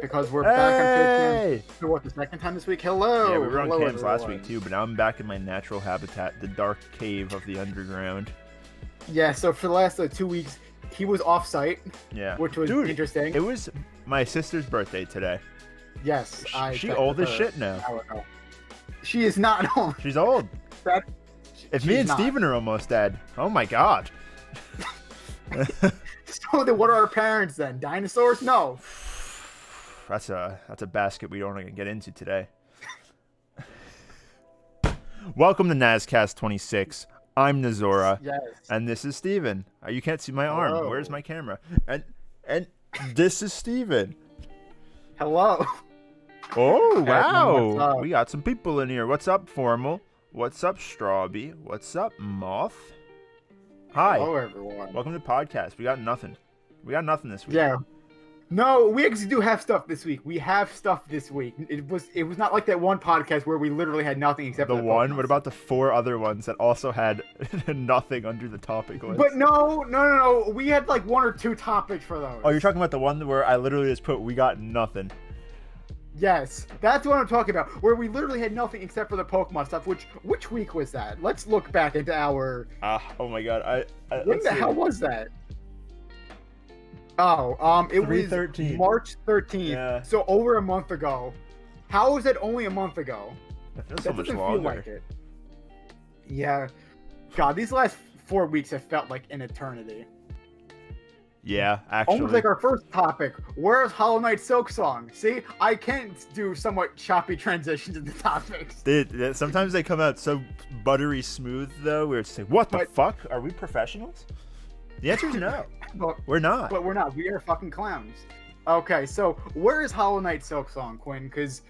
because we're back on Hey! Cam for what, the second time this week? Hello! Yeah, we were on Hello, cams last everyone. week too, but now I'm back in my natural habitat, the dark cave of the underground. Yeah, so for the last 2 weeks, he was off-site, Yeah. which was Dude, interesting. it was my sister's birthday today. Yes, She old as shit now. She is not old. She's old. If me and not. Steven are almost dead, oh my god. So then what are our parents then? Dinosaurs? No. That's a basket we don't want to get into today. Welcome to NazCast 26. I'm Nazora, Yes. and this is Steven. You can't see my arm. Hello. Where's my camera? And this is Steven. Hello. Oh, What's wow. up? We got some people in here. What's up, Formal? What's up, Strawby? What's up, Moth? Hi. Hello, everyone. Welcome to the podcast. We got nothing. We got nothing this week. Yeah. No, we actually do have stuff this week. We have stuff this week. It was not like that one podcast where we literally had nothing except The for one? Pokemon What about the 4 other ones that also had nothing under the topic list? But no. We had like 1 or 2 topics for those. Oh, you're talking about the one where I literally just put, we got nothing. Yes, that's what I'm talking about. Where we literally had nothing except for the Pokemon stuff. Which week was that? Let's look back into our. Oh my god. When the hell was that? Oh, it was 3/13. March 13th. Yeah. So over a month ago. How is that only a month ago? It feels That so much doesn't longer. feel like it. Yeah. God, these last 4 weeks have felt like an eternity. Yeah, actually. Almost like our first topic. Where's Hollow Knight Silk Song? See, I can do somewhat choppy transitions into topics. Sometimes they come out so buttery smooth, though, where it's like, what the fuck? Are we professionals? The answer is no. We're not. But we're not. We are fucking clowns. Okay, so where is Hollow Knight Silk Song, Quinn? Because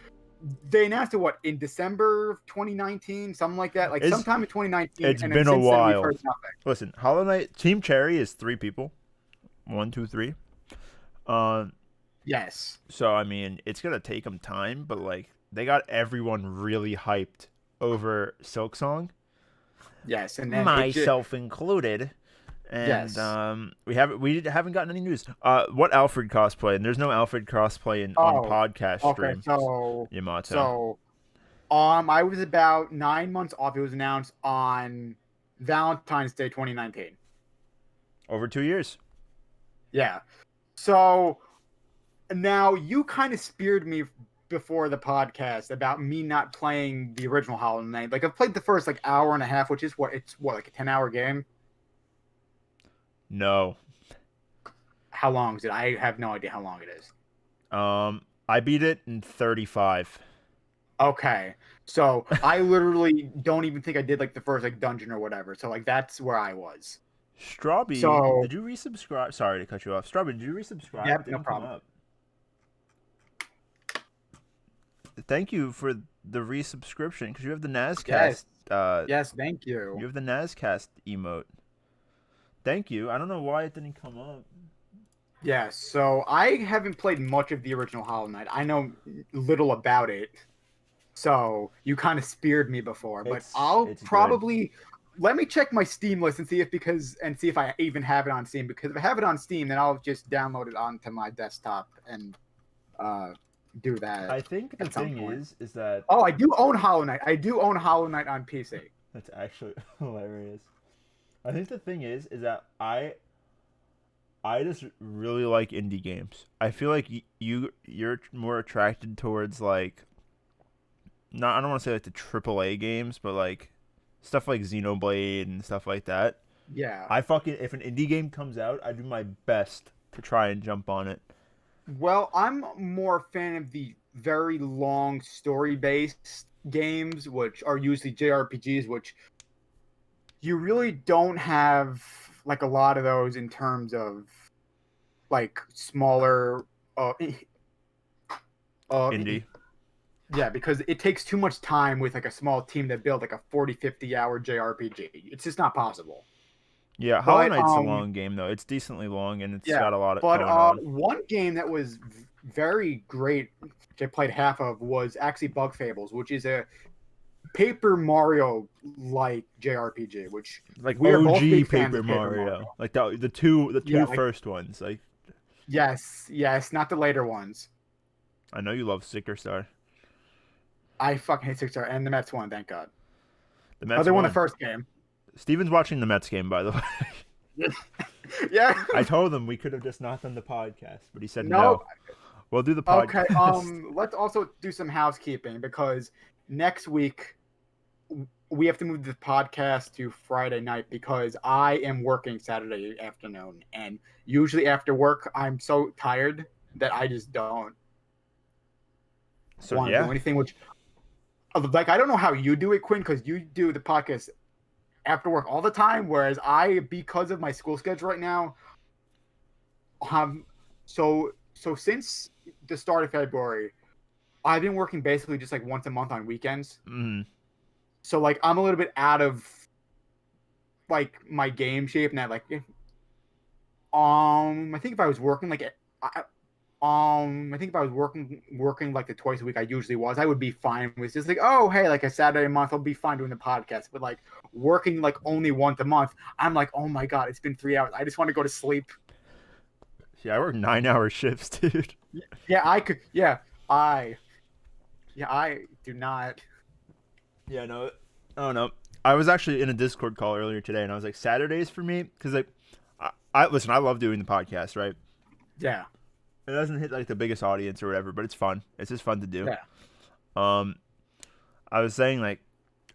they announced it, in December of 2019? Something like that? Like, sometime in 2019. It's and been then a since then, we've while. heard nothing. Listen, Hollow Knight, Team Cherry is 3 people. 1, 2, 3. Yes. So, I mean, it's going to take them time, but, like, they got everyone really hyped over Silk Song. Yes, and then Myself included. And Yes. we haven't gotten any news. What Alfred cosplay? And there's no Alfred cosplay on podcast stream. Okay, so Yamato. So, I was about 9 months off. It was announced on Valentine's Day 2019. Over 2 years. Yeah. So now you kind of speared me before the podcast about me not playing the original Hollow Knight. Like, I've played the first hour and a half, which is like a 10-hour game. No. How long is it? I have no idea how long it is. I beat it in 35. Okay. So I literally don't even think I did the first dungeon or whatever. So that's where I was. Strawby, So- did you resubscribe? Sorry to cut you off. Strawby, did you resubscribe? Yep, It didn't no come problem. up. Thank you for the resubscription, because you have the NazCast. Yes, thank you. You have the NazCast emote. Thank you. I don't know why it didn't come up. Yeah, so I haven't played much of the original Hollow Knight. I know little about it. So you kind of speared me before, but It's probably let me check my Steam list and see if I even have it on Steam, because if I have it on Steam, then I'll just download it onto my desktop and do that. I think the at some thing point. is that Oh, I do own Hollow Knight. I do own Hollow Knight on PC. that's actually hilarious. I think the thing is that I just really like indie games. I feel like you're more attracted towards I don't want to say the AAA games, but stuff like Xenoblade and stuff like that. Yeah. If an indie game comes out, I do my best to try and jump on it. Well, I'm more a fan of the very long story-based games, which are usually JRPGs, which you really don't have a lot of those in terms of smaller Indie. Yeah, because it takes too much time with a small team to build a 40-50 hour JRPG. It's just not possible. Yeah, Hollow Knight's a long game though. It's decently long and it's got a lot of going on. One game that was very great, which I played half of, was actually Bug Fables, which is a Paper Mario like JRPG, which we are both OG big fans Paper of Paper Mario. Mario. The two first ones. Yes, not the later ones. I know you love Sticker Star. I fucking hate 6 star, and the Mets won, thank God. The Oh, Mets they won the won. first game. Steven's watching the Mets game, by the way. Yeah. I told him we could have just not done the podcast, but he said No. no. We'll do the Okay. podcast. Let's also do some housekeeping because next week we have to move the podcast to Friday night because I am working Saturday afternoon, and usually after work I'm so tired that I just don't So want to yeah, do anything. Which, like, I don't know how you do it, Quinn, because you do the podcast after work all the time, whereas I, because of my school schedule right now, so since the start of February, I've been working basically just like once a month on weekends. mm, So like I'm a little bit out of like my game shape, and that like I think if I was working like I think if I was working like the twice a week I usually was, I would be fine with just like, oh hey, like a Saturday a month I'll be fine doing the podcast. But like working like only once a month, I'm like, oh my God, it's been 3 hours. I just want to go to sleep. yeah, I work 9-hour shifts, dude. Yeah, I could. I do not. Yeah, no, I don't know. I was actually in a Discord call earlier today, and I was like, Saturdays for me, because like, I listen. I love doing the podcast, right? Yeah, It doesn't hit like the biggest audience or whatever, but it's fun. It's just fun to do. yeah, Um, I was saying like,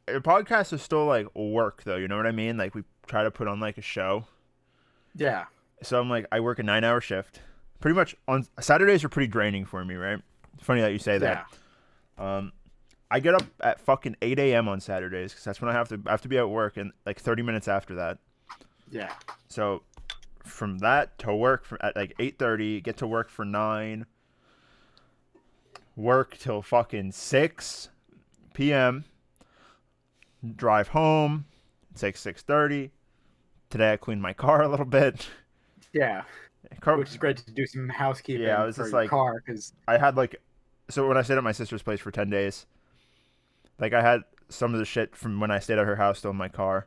a podcast is still like work though. You know what I mean? Like we try to put on like a show. yeah, So I'm like, I work a 9-hour shift. Pretty much on Saturdays are pretty draining for me, right? Funny that you say that. yeah, I get up at fucking 8 a.m. on Saturdays because that's when I have to be at work and like 30 minutes after that. yeah, So from that to work at like 8:30, get to work for 9, work till fucking 6 p.m. Drive home. It's like 6:30. Today I cleaned my car a little bit. yeah. Car, Which is great to do some yeah, I housekeeping was for just your like, car because I had like, so when I stayed at my sister's place for 10 days, like I had some of the shit from when I stayed at her house still in my car.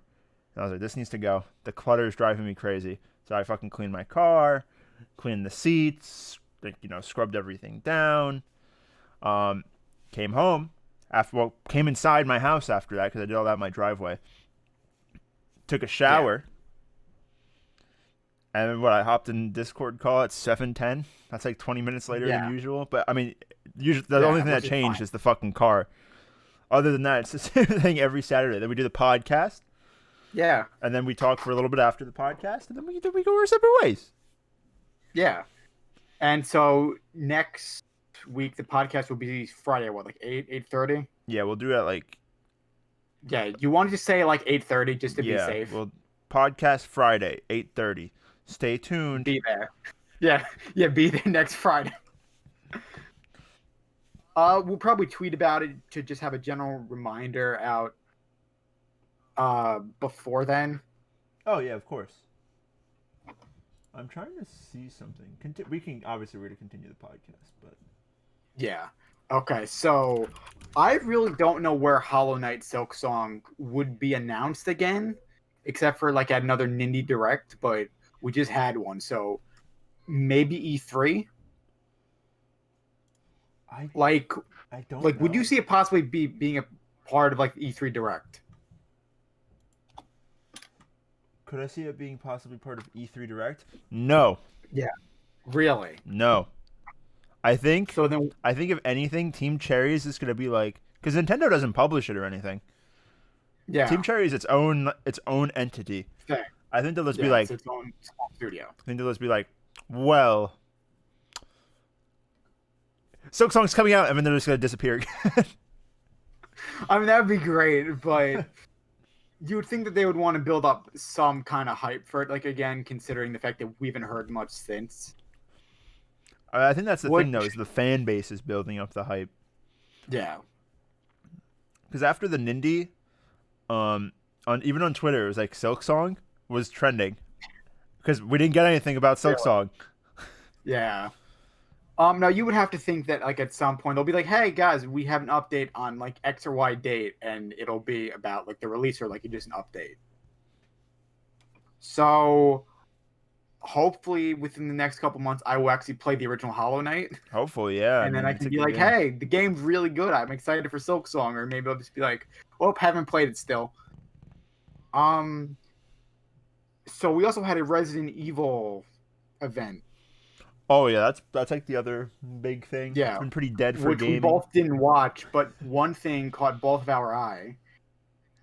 And I was like, this needs to go. The clutter is driving me crazy. So I fucking cleaned my car, cleaned the seats, like, scrubbed everything down. Came home came inside my house after that because I did all that in my driveway. Took a yeah, shower. And I hopped in Discord call at 7:10. That's like 20 minutes later than yeah, usual. But I mean, usually the only yeah, thing that which is changed fine. is the fucking car. Other than that, it's the same thing every Saturday. Then we do the podcast, Yeah, and then we talk for a little bit after the podcast, and then we go our separate ways. yeah. And so next week the podcast will be Friday. What, like 8:30? Yeah, we'll do it like, Yeah, you wanted to say like 8:30 just to be yeah, safe. we'll podcast Friday 8:30. Stay tuned. Be there. Yeah, yeah. Be there next Friday. We'll probably tweet about it to just have a general reminder out. Before then. Oh yeah, of course. I'm trying to see something. We can obviously we're to continue the podcast, but Yeah. Okay, so I really don't know where Hollow Knight Silk Song would be announced again, except for like at another Nindie Direct, but we just had one, so maybe E3. I Like, I don't like, would you know. see it possibly being a part of like the E3 Direct? Could I see it being possibly part of E3 Direct? No. Yeah. Really? No. I think So then, I think if anything, Team Cherries is gonna be like, because Nintendo doesn't publish it or anything. yeah, Team Cherry is its own entity. thing. I think they'll just be Yeah, it's like, its own small studio. well, Silk Song's coming out, and then they're just gonna disappear again. I mean, that'd be great, but you would think that they would want to build up some kind of hype for it, like again, considering the fact that we haven't heard much since. I think that's the Which, thing though, is the fan base is building up the hype. yeah, Because after the Nindie, even on Twitter, it was like Silk Song was trending because we didn't get anything about Silk really, Song. yeah. Now you would have to think that like at some point they'll be like, "Hey guys, we have an update on like X or Y date," and it'll be about like the release or like just an update. So hopefully within the next couple months, I will actually play the original Hollow Knight, Hopefully, yeah. I and then mean, I it's can a be good like, game. "Hey, the game's really good. I'm excited for Silk Song," or maybe I'll just be like, "Well, haven't played it still." Um, so we also had a Resident Evil event. Oh yeah, that's like the other big thing. It's Yeah, been pretty dead for which we gaming. both didn't watch, but one thing caught both of our eye,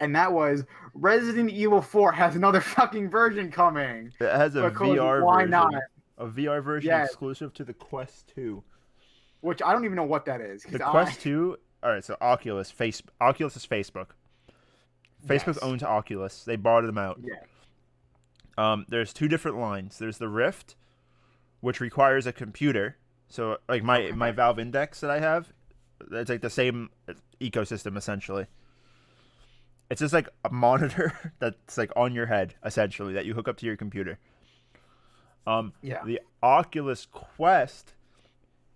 and that was Resident Evil 4 has another fucking version coming. It has a Because VR why not? version, a VR version Yeah, exclusive to the Quest 2. which I don't even know what that is. The Because Quest 2. All right, so Oculus is Facebook. Facebook yes, owns Oculus. They bought them out. yeah, There's two different lines. There's the Rift, which requires a computer. So like my okay, Valve Index that I have, it's like the same ecosystem essentially. It's just like a monitor that's like on your head essentially that you hook up to your computer. yeah. The Oculus Quest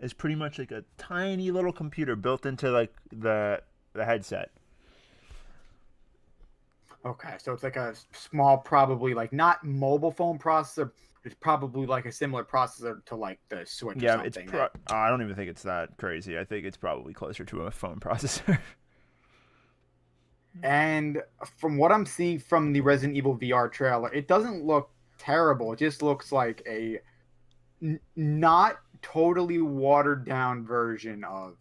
is pretty much like a tiny little computer built into like the headset. Okay, so it's like a small, probably like not mobile phone processor. It's probably like a similar processor to like the Switch or Yeah, something. I don't even think it's that crazy. I think it's probably closer to a phone processor. And from what I'm seeing from the Resident Evil VR trailer, it doesn't look terrible. It just looks like a not totally watered down version of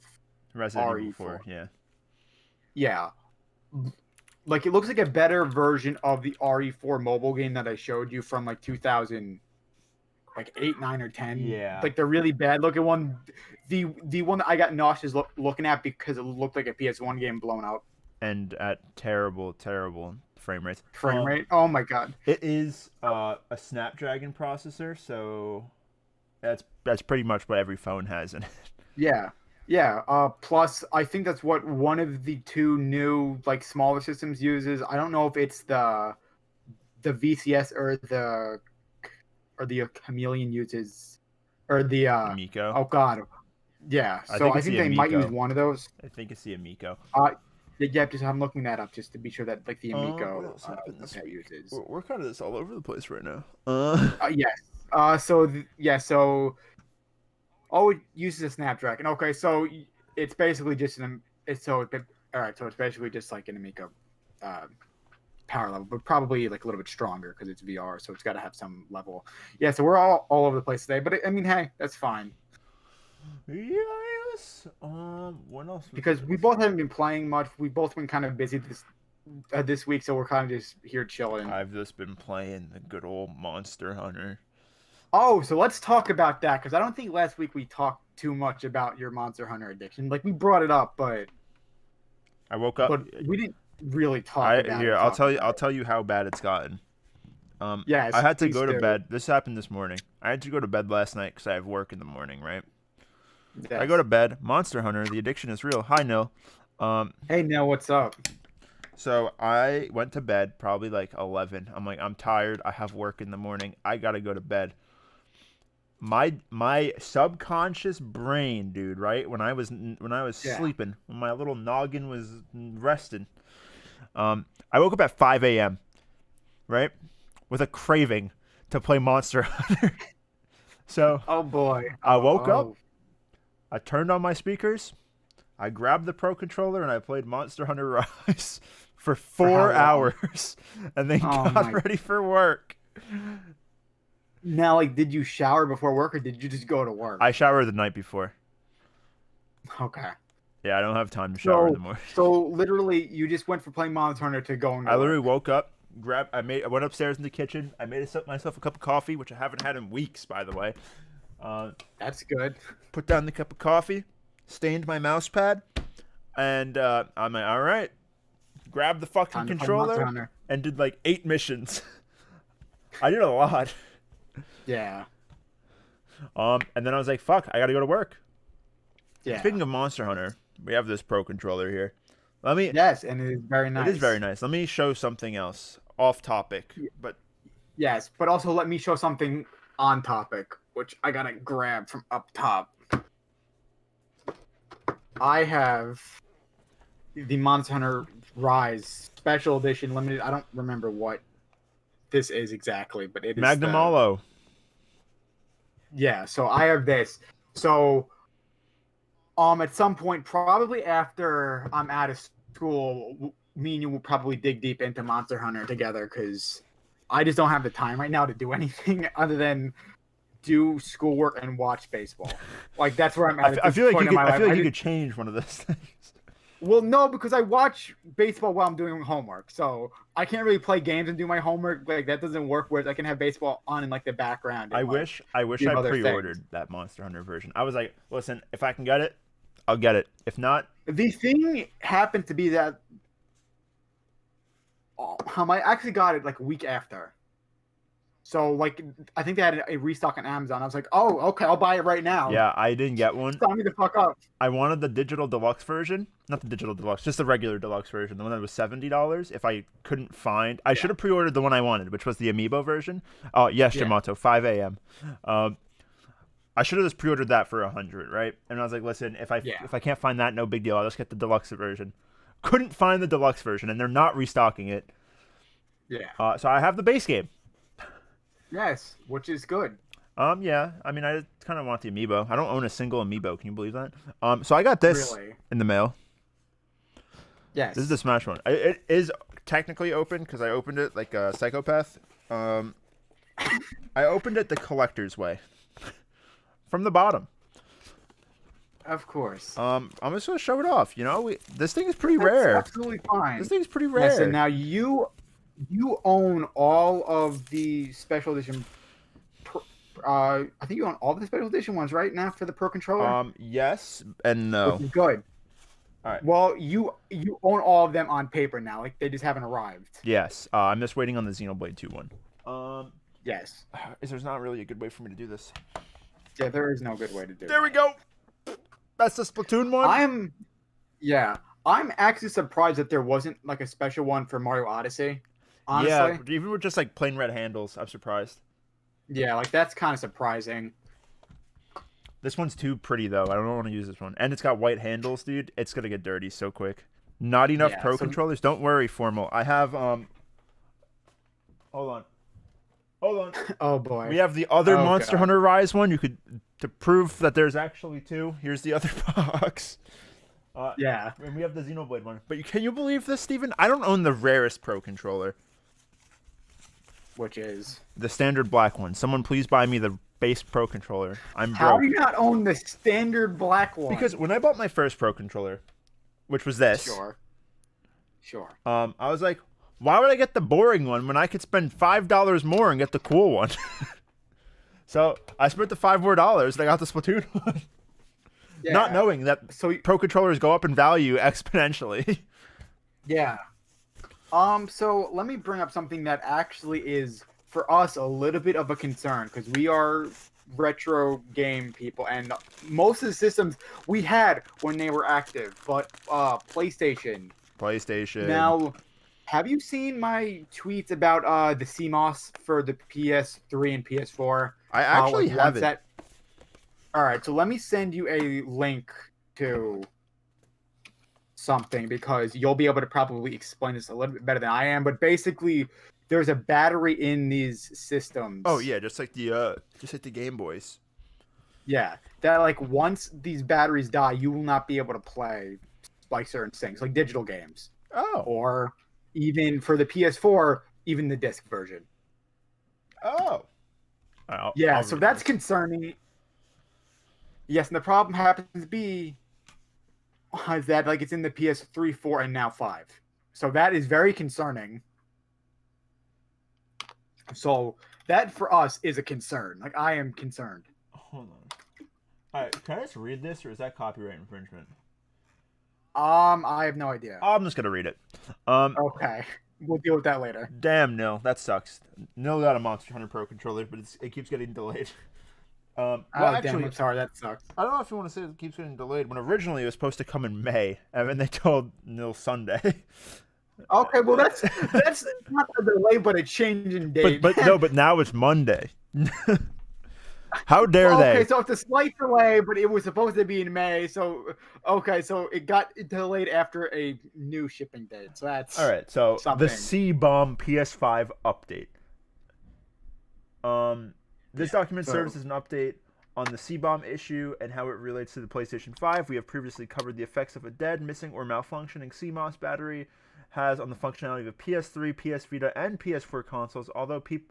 Resident Evil RE4. 4, yeah. Yeah. Like it looks like a better version of the RE4 mobile game that I showed you from like 2000 like 8, 9 or 10. Yeah. Like the really bad looking one, the one that I got nauseous looking at because it looked like a PS1 game blown up And at terrible frame rates. frame rate. Oh my god. It is a Snapdragon processor, so that's pretty much what every phone has in it. Yeah. Yeah. Plus, I think that's what one of the two new like smaller systems uses. I don't know if it's the VCS or the Chameleon uses, or the Amico. oh god, yeah. I So think I it's think the they might use Amico. one of those. I think it's the Amico. Yeah. Just I'm looking that up just to be sure that like the What Amico else happened this that week? uses. We're kind of this all over the place right now. Yes. Yeah. So it uses a Snapdragon. Okay. So it's basically just all right. So it's basically just like an Amico uh, power level, but probably like a little bit stronger because it's VR, so it's got to have some level. Yeah, so we're all over the place today, but I mean, hey, that's fine Yes. What else? because we both haven't been playing much. We've both been kind of busy this week, so we're kind of just here chilling. I've just been playing the good old Monster Hunter. Oh, so let's talk about that because I don't think last week we talked too much about your Monster Hunter addiction. Like we brought it up, but I woke up. we didn't really talk about it. I'll tell you how bad it's gotten. Yes, I had to please go to do. bed. This happened this morning. I had to go to bed last night because I have work in the morning, right? Yes. I go to bed. Monster Hunter. The addiction is real. Hi, Nil. Hey, Nell, what's up? So I went to bed probably like 11. I'm like, I'm tired. I have work in the morning. I gotta go to bed. My subconscious brain, dude, right? When I was Yeah. sleeping, when my little noggin was resting, I woke up at 5 a.m. right, with a craving to play Monster Hunter. So Oh boy. I woke up. I turned on my speakers. I grabbed the Pro Controller and I played Monster Hunter Rise for For how 4 long? hours, and then Oh got my- ready for work. Now, like, did you shower before work or did you just go to work? I showered the night before. Okay. Yeah, I don't have time to shower in the morning. So literally, you just went from playing Monster Hunter to going. To I literally work. woke up, I went upstairs in the kitchen. I made myself a cup of coffee, which I haven't had in weeks, by the way. That's good. Put down the cup of coffee, stained my mouse pad, and I'm like, all right, grabbed the fucking Time to play Monster controller Hunter. and did like 8 missions. I did a lot. Yeah. And then I was like, fuck, I gotta go to work. Yeah. Speaking of Monster Hunter, we have this Pro Controller here. Let me. Yes, and it is very nice. It is very nice. Let me show something else off topic, but Yes, but also let me show something on topic, which I gotta grab from up top. I have the Monster Hunter Rise Special Edition Limited. I don't remember what this is exactly, but it is Magnum Olo. Yeah, so I have this. So at some point, probably after I'm out of school, me and you will probably dig deep into Monster Hunter together because I just don't have the time right now to do anything other than do schoolwork and watch baseball. Like that's where I'm at I this feel like point you in could. my I life. feel like you could change one of those things. Well, no, because I watch baseball while I'm doing homework, so I can't really play games and do my homework. Like that doesn't work. Whereas I can have baseball on in like the background I and like wish. I wish do I other things. pre-ordered that Monster Hunter version. I was like, listen, if I can get it, I'll get it. If not, The thing happened to be that I actually got it like a week after. So like I think they had a restock on Amazon. I was like, oh, okay, I'll buy it right now. yeah, I didn't get one. Sign me the fuck up. I wanted the digital deluxe version, not the digital deluxe, just the regular deluxe version, the one that was $70. If I couldn't find, I should have pre-ordered the one I wanted, which was the amiibo version. Oh yes, Yeah. Yamato, 5 a.m. I should have just pre-ordered that for 100, right? And I was like, listen, if I can't find that, no big deal. I'll just get the deluxe version. Couldn't find the deluxe version, and they're not restocking it. Yeah. So I have the base game. Yes, which is good. Yeah. I mean, I kind of want the amiibo. I don't own a single amiibo. Can you believe that? So I got this Really? in the mail. Yes. This is the Smash one. It is technically open because I opened it like a psychopath. I opened it the collector's way, from the bottom. Of course. I'm just gonna show it off. You know, this thing is pretty That's rare. absolutely fine. This thing's pretty rare. Yes, and now you own all of the special edition. I think you own all of the special edition ones right now for the Pro Controller. Yes and no. Which is good. All right. Well, you own all of them on paper now. Like they just haven't arrived. Yes. I'm just waiting on the Xenoblade 2 one. Yes. There's not really a good way for me to do this. Yeah, there is no good way to do it. There we go. That's the Splatoon one. I'm actually surprised that there wasn't like a special one for Mario Odyssey. Honestly. Yeah, even with just like plain red handles, I'm surprised. Yeah, like that's kind of surprising. This one's too pretty though. I don't want to use this one, and it's got white handles, dude. It's gonna get dirty so quick. Not enough Pro controllers. Don't worry, Formal. I have Hold on. Oh boy. We have the other Monster Hunter Rise one. You could to prove that there's actually two. Here's the other box. Yeah. And we have the Xenoblade one. But can you believe this, Steven? I don't own the rarest Pro controller. Which is? The standard black one. Someone please buy me the base Pro controller. I'm broke. How do you not own the standard black one? Because when I bought my first Pro controller, which was this. Sure. I was like, why would I get the boring one when I could spend $5 more and get the cool one? So I spent the $5 more and I got the Splatoon one. Yeah. Not knowing that Pro controllers go up in value exponentially. Yeah. So let me bring up something that actually is for us a little bit of a concern because we are retro game people and most of the systems we had when they were active, but PlayStation. Now, have you seen my tweets about the CMOS for the PS3 and PS4? I actually haven't. All right, so let me send you a link to something because you'll be able to probably explain this a little bit better than I am. But basically, there's a battery in these systems. Oh yeah, just like the Game Boys. Yeah, that like once these batteries die, you will not be able to play like certain things, like digital games. Oh. Or even for the PS4, even the disc version. Oh. I'll so that's concerning. Yes, and the problem happens to be is that like it's in the PS3, 4, and now 5. So that is very concerning. So that for us is a concern. Like I am concerned. Hold on. All right, can I just read this, or is that copyright infringement? I have no idea. I'm just gonna read it. Okay, we'll deal with that later. Damn, Nil, that sucks. Nil got a Monster Hunter Pro controller, but it keeps getting delayed. Well, actually, damn, I'm sorry, that sucks. I don't know if you want to say it keeps getting delayed. When originally it was supposed to come in May, and then they told Nil Sunday. Okay, well that's not a delay, but a change in date. But now it's Monday. How dare they? Okay, so it's a slight delay, but it was supposed to be in May. So so it got delayed after a new shipping date. So that's all right. So something. The C-Bomb PS5 update. This document serves as an update On the C-bomb issue and how it relates to the PlayStation 5, we have previously covered the effects of a dead, missing, or malfunctioning CMOS battery has on the functionality of a PS3, PS Vita, and PS4 consoles. Although people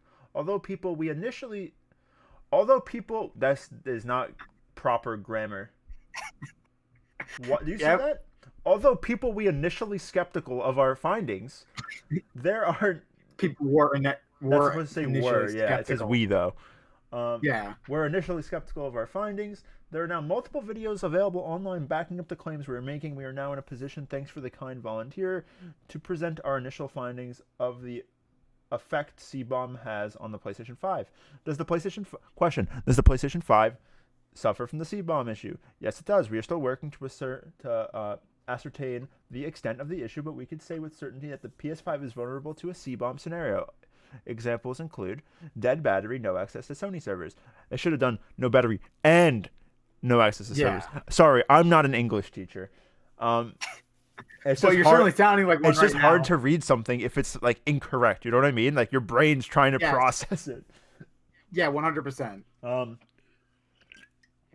that is not proper grammar. What do you see that? Although people we initially skeptical of our findings, there are people were that's supposed to say were, yeah. skeptical. It says we though. Yeah. We're initially skeptical of our findings. There are now multiple videos available online backing up the claims we are making. We are now in a position, thanks for the kind volunteer, to present our initial findings of the effect C-bomb has on the PlayStation 5. Does the PlayStation 5 suffer from the C-bomb issue? Yes, it does. We are still working to ascertain the extent of the issue, but we could say with certainty that the PS5 is vulnerable to a C-bomb scenario. Examples include dead battery, no access to Sony servers. They should have done no battery and no access to servers. Sorry, I'm not an English teacher. It's you're certainly sounding like one. It's just hard to read something if it's like incorrect. You know what I mean? Like your brain's trying to process it. Yeah, 100%.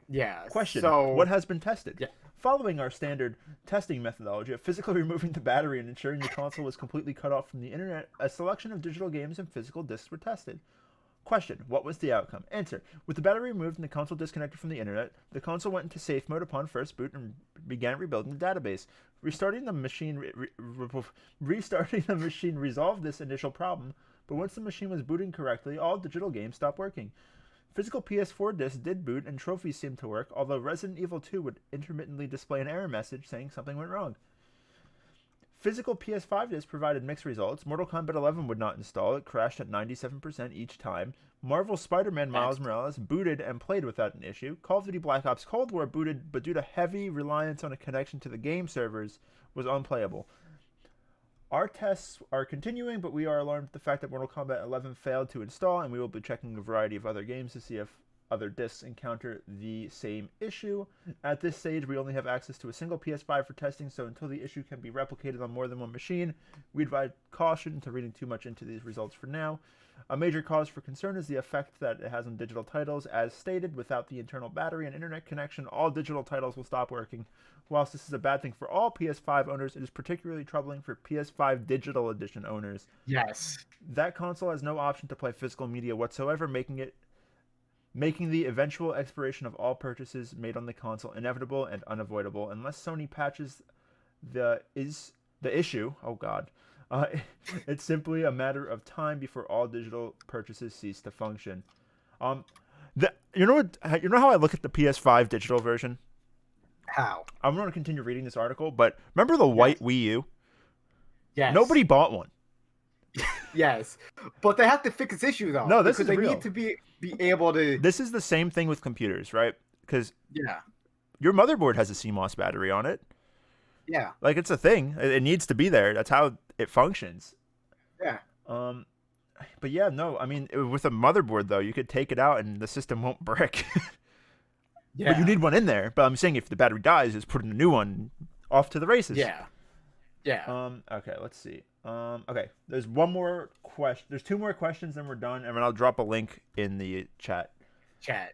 Yeah. Question: So what has been tested? Yeah. Following our standard testing methodology of physically removing the battery and ensuring the console was completely cut off from the internet, a selection of digital games and physical discs were tested. Question: what was the outcome? Answer: with the battery removed and the console disconnected from the internet, the console went into safe mode upon first boot and began rebuilding the database. Restarting the machine resolved this initial problem, but once the machine was booting correctly, all digital games stopped working. Physical PS4 discs did boot and trophies seemed to work, although Resident Evil 2 would intermittently display an error message saying something went wrong. Physical PS5 discs provided mixed results. Mortal Kombat 11 would not install. It crashed at 97% each time. Marvel Spider-Man Miles Morales booted and played without an issue. Call of Duty Black Ops Cold War booted, but due to heavy reliance on a connection to the game servers, was unplayable. Our tests are continuing, but we are alarmed at the fact that Mortal Kombat 11 failed to install, and we will be checking a variety of other games to see if other discs encounter the same issue. At this stage, we only have access to a single PS5 for testing, so until the issue can be replicated on more than one machine, we advise caution to reading too much into these results for now. A major cause for concern is the effect that it has on digital titles. As stated, without the internal battery and internet connection, all digital titles will stop working. Whilst this is a bad thing for all PS5 owners, it is particularly troubling for PS5 Digital Edition owners. Yes. That console has no option to play physical media whatsoever, making the eventual expiration of all purchases made on the console inevitable and unavoidable unless Sony patches the issue. Oh God. It's simply a matter of time before all digital purchases cease to function. You know how I look at the PS5 digital version? How? I'm going to continue reading this article, but remember the white Wii U? Yes. Nobody bought one. Yes, but they have to fix this issue though. No, this because is they real. need to be able to. This is the same thing with computers, right? Because Yeah. your motherboard has a CMOS battery on it. Yeah. Like it's a thing. It needs to be there. That's how it functions. Yeah. But yeah, no. I mean, with a motherboard though, you could take it out and the system won't brick. Yeah. But you need one in there. But I'm saying if the battery dies, just put in a new one. Off to the races. Yeah. Yeah. Okay, let's see. Okay, there's one more question. There's two more questions, then we're done, and then I'll drop a link in the chat. Okay.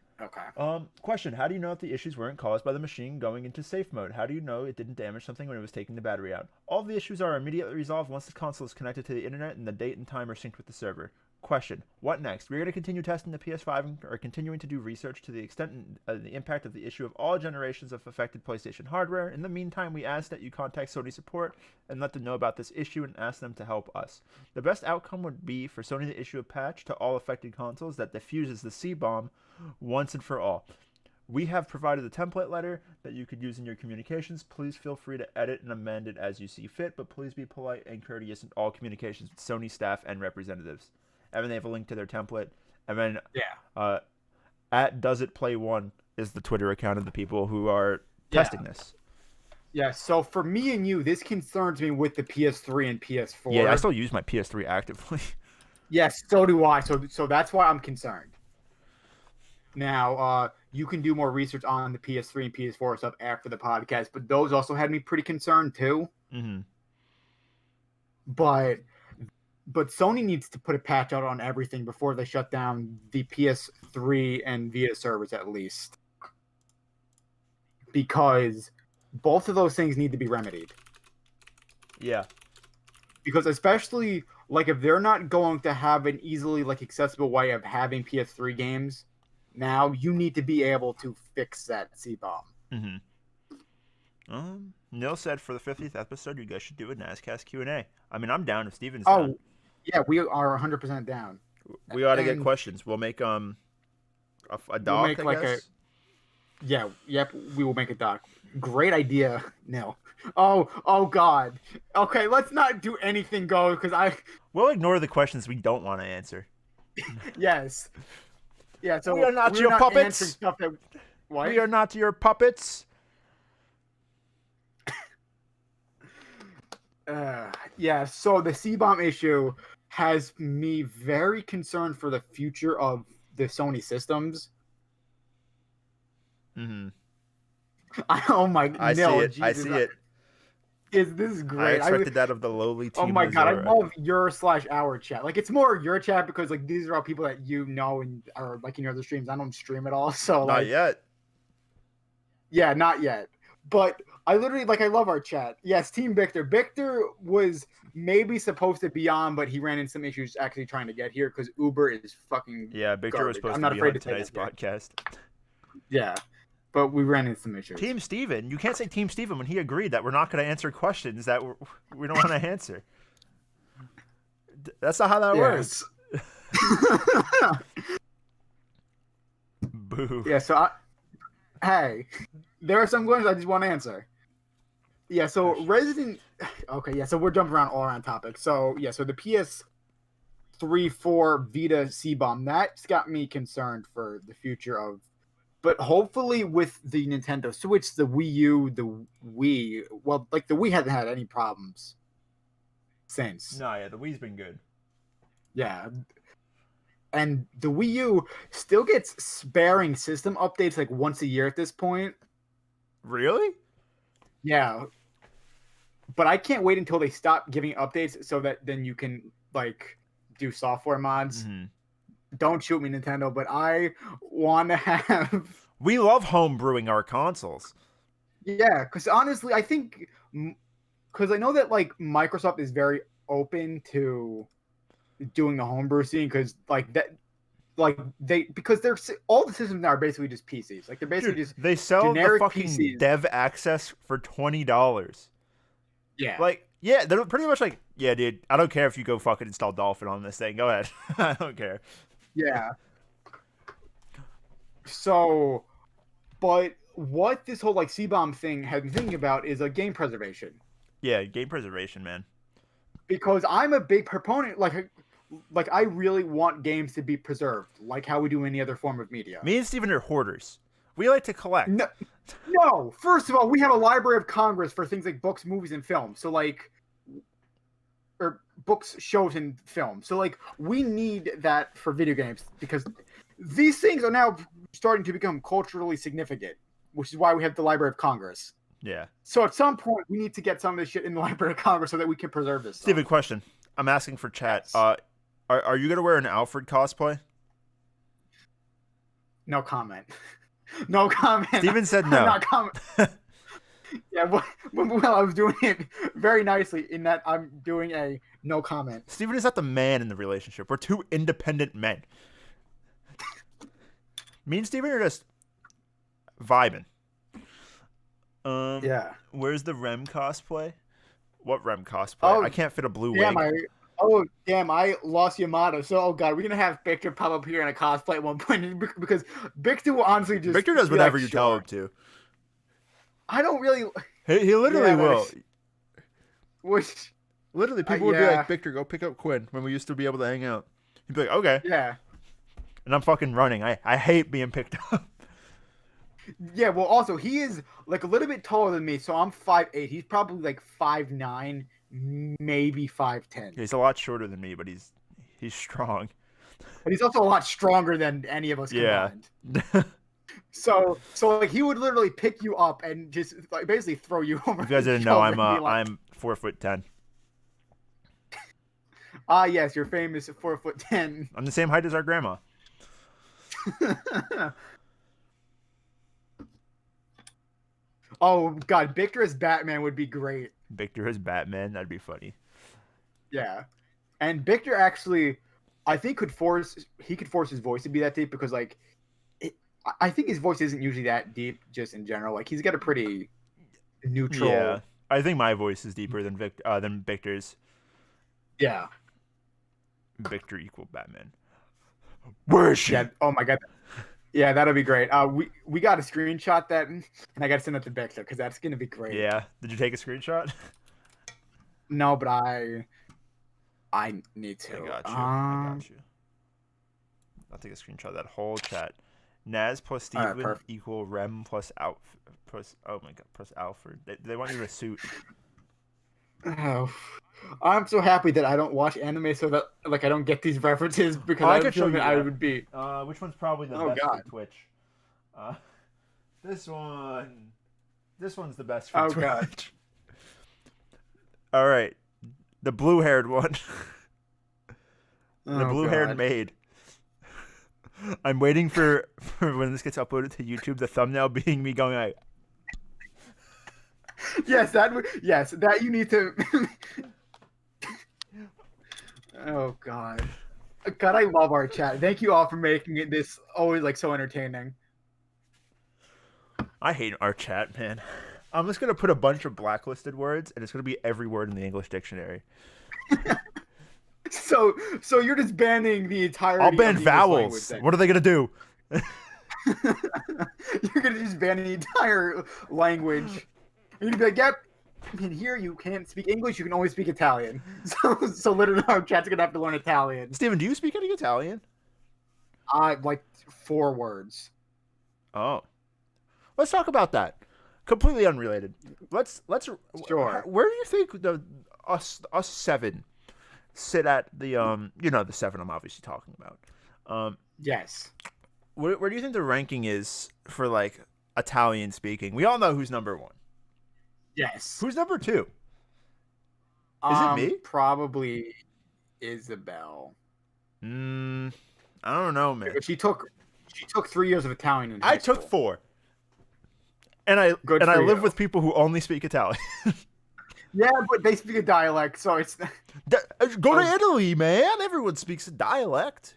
Question: how do you know if the issues weren't caused by the machine going into safe mode? How do you know it didn't damage something when it was taking the battery out? All the issues are immediately resolved once the console is connected to the internet and the date and time are synced with the server. Question: what next? We're going to continue testing the PS5 and are continuing to do research to the extent and the impact of the issue of all generations of affected PlayStation hardware. In the meantime, we ask that you contact Sony support and let them know about this issue and ask them to help us. The best outcome would be for Sony to issue a patch to all affected consoles that diffuses the C-bomb once and for all. We have provided a template letter that you could use in your communications. Please feel free to edit and amend it as you see fit, but please be polite and courteous in all communications with Sony staff and representatives. And then they have a link to their template. And then at DoesItPlay1 is the Twitter account of the people who are testing this. Yeah, so for me and you, this concerns me with the PS3 and PS4. Yeah, I still use my PS3 actively. Yes, so do I. So that's why I'm concerned. Now, you can do more research on the PS3 and PS4 stuff after the podcast, but those also had me pretty concerned too. Mm-hmm. But but Sony needs to put a patch out on everything before they shut down the PS3 and Vita servers at least, because both of those things need to be remedied. Yeah. Because especially like if they're not going to have an easily like accessible way of having PS3 games, now you need to be able to fix that C-bomb. Mm-hmm. Neil said for the 50th episode, you guys should do a NazCast Q&A. I mean, I'm down if Steven's down. Yeah, we are 100% down. We ought to get questions. We'll make a doc, we'll make I guess. We will make a doc. Great idea, Neil. Oh God. Okay, let's not do anything because we'll ignore the questions we don't want to answer. Yes. Yeah, so we are not your puppets. We are not your puppets. Yeah, so the C-bomb issue has me very concerned for the future of the Sony systems. Mm-hmm. I see it. Jesus, I see it. This is great. I expected that of the lowly team. Oh my God, I love your/our chat. Like, it's more your chat because like these are all people that you know and are like in your other streams. I don't stream at all, so not yet. Yeah, not yet. But I literally I love our chat. Yes, Team Victor. Victor was maybe supposed to be on, but he ran into some issues actually trying to get here because Uber is fucking. Yeah, Victor garbage. was supposed to be on tonight's podcast. Yeah, but we ran into some issues. Team Steven. You can't say Team Steven when he agreed that we're not going to answer questions that we don't want to answer. That's not how that works. Boo. Yeah, so there are some questions I just want to answer. Yeah, so Okay, yeah, so we're jumping around all around topics. So, yeah, so the PS3, 4 Vita C-bomb, that's got me concerned for the future of... But hopefully with the Nintendo Switch, the Wii U, the Wii... Well, the Wii hasn't had any problems since. No, yeah, the Wii's been good. Yeah. And the Wii U still gets sparing system updates once a year at this point. Really? Yeah. But I can't wait until they stop giving updates so that then you can do software mods. Mm-hmm. Don't shoot me, Nintendo, but I want to have... We love homebrewing our consoles. Yeah, because honestly, I think... Because I know that Microsoft is very open to doing the homebrew scene because because they're all the systems now are basically just PCs. They're basically just they sell generic the fucking PCs. dev access for $20. Yeah. Yeah, they're pretty much yeah, dude, I don't care if you go fucking install Dolphin on this thing. Go ahead. I don't care. Yeah. So, but what this whole C-bomb thing had me thinking about is game preservation. Yeah, game preservation, man. Because I'm a big proponent, I really want games to be preserved, like how we do any other form of media. Me and Steven are hoarders. We like to collect. No, first of all, we have a Library of Congress for things like books, movies, and films. So or books, shows, and films. So we need that for video games because these things are now starting to become culturally significant, which is why we have the Library of Congress. Yeah. So at some point, we need to get some of this shit in the Library of Congress so that we can preserve this. Steven, question. I'm asking for chat. Yes. Are you gonna wear an Alfred cosplay? No comment. No comment. Steven said no. Not comment. Yeah, well, I was doing it very nicely in that I'm doing a no comment. Steven is not the man in the relationship. We're two independent men. Me and Steven are just vibing. Yeah. Where's the Rem cosplay? What Rem cosplay? I can't fit a blue wig. Damn, I lost Yamato. So, oh God, we're going to have Victor pop up here in a cosplay at one point because Victor will honestly just... Victor does whatever you tell him to. I don't really... He literally will. Which... Literally, people would be like, Victor, go pick up Quinn when we used to be able to hang out. He'd be like, okay. Yeah. And I'm fucking running. I hate being picked up. Yeah, well, also, he is a little bit taller than me, so I'm 5'8". He's probably 5'9", maybe 5'10". He's a lot shorter than me, but he's strong. But he's also a lot stronger than any of us combined. Yeah. So he would literally pick you up and just basically throw you over. If you guys didn't know, I'm 4'10". Ah, yes, you're famous at 4'10". I'm the same height as our grandma. Oh God, Victor as Batman would be great. Victor as Batman. That'd be funny. Yeah, and Victor actually, I think could force his voice to be that deep because like, it, I think his voice isn't usually that deep just in general. Like he's got a pretty Yeah, neutral. I think my voice is deeper than Victor's. Yeah, Victor equal Batman. Where is yeah. she? Oh my God. Yeah, that'll be great. We got to screenshot that, and I got to send it to Victor because that's gonna be great. Yeah. Did you take a screenshot? No, but I need to. I got you. I got you. I'll take a screenshot of that whole chat. Naz plus Steven perfect. equal Rem plus oh my god, plus Alfred. They want you in a suit. Oh, I'm so happy that I don't watch anime, so that like I don't get these references because Oh, I I could feel show you that I that. would be. Which one's probably the Oh best God. for Twitch? Uh, this one. This one's the best for Oh Twitch. God. All right, the blue-haired one. The Oh blue-haired God. maid. I'm waiting for when this gets uploaded to YouTube, the thumbnail being me going like, Yes, that you need to. Oh God. God, I love our chat. Thank you all for making it this always like so entertaining. I hate our chat, man. I'm just gonna put a bunch of blacklisted words, and it's gonna be every word in the English dictionary. So you're just banning the entirety. I'll ban of the English language, vowels. then. What are they gonna do? You're gonna just ban the entire language. You're gonna be like, "Yep, in here you can't speak English. You can only speak Italian." So literally, our chat's gonna have to learn Italian. Steven, do you speak any Italian? Like 4 words. Oh, let's talk about that. Completely unrelated. Let's. Sure. Where do you think us 7 sit at the the 7 I'm obviously talking about? Yes. Where do you think the ranking is for like Italian speaking? We all know who's number 1. Yes. Who's number 2? Is it me? Probably Isabel. I don't know, man. She took 3 years of Italian in high I took school. 4. And I you. live with people who only speak Italian. Yeah, but they speak a dialect, so it's. Go to Italy, man. Everyone speaks a dialect.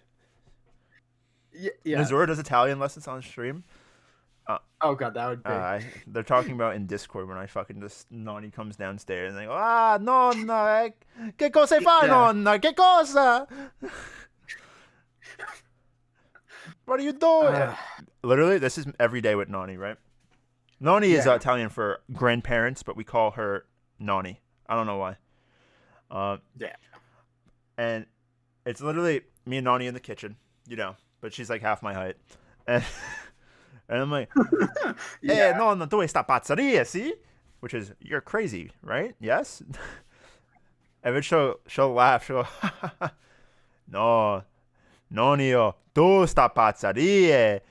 Yeah. Nazura does Italian lessons on stream. Oh God, that would be. They're talking about in Discord when I fucking just Nani comes downstairs and they go, nonna, che cosa fai, nonna? Che cosa? What are you doing? Literally, this is every day with Nani, right? Nani is Italian for grandparents, but we call her Nani. I don't know why. Yeah. And it's literally me and Nani in the kitchen, but she's like half my height. And I'm like, hey, nonna, tu sta pazzeria, si? Which is, you're crazy, right? Yes? And then she'll laugh. She'll go, no, nonio, tu sta pazzeria.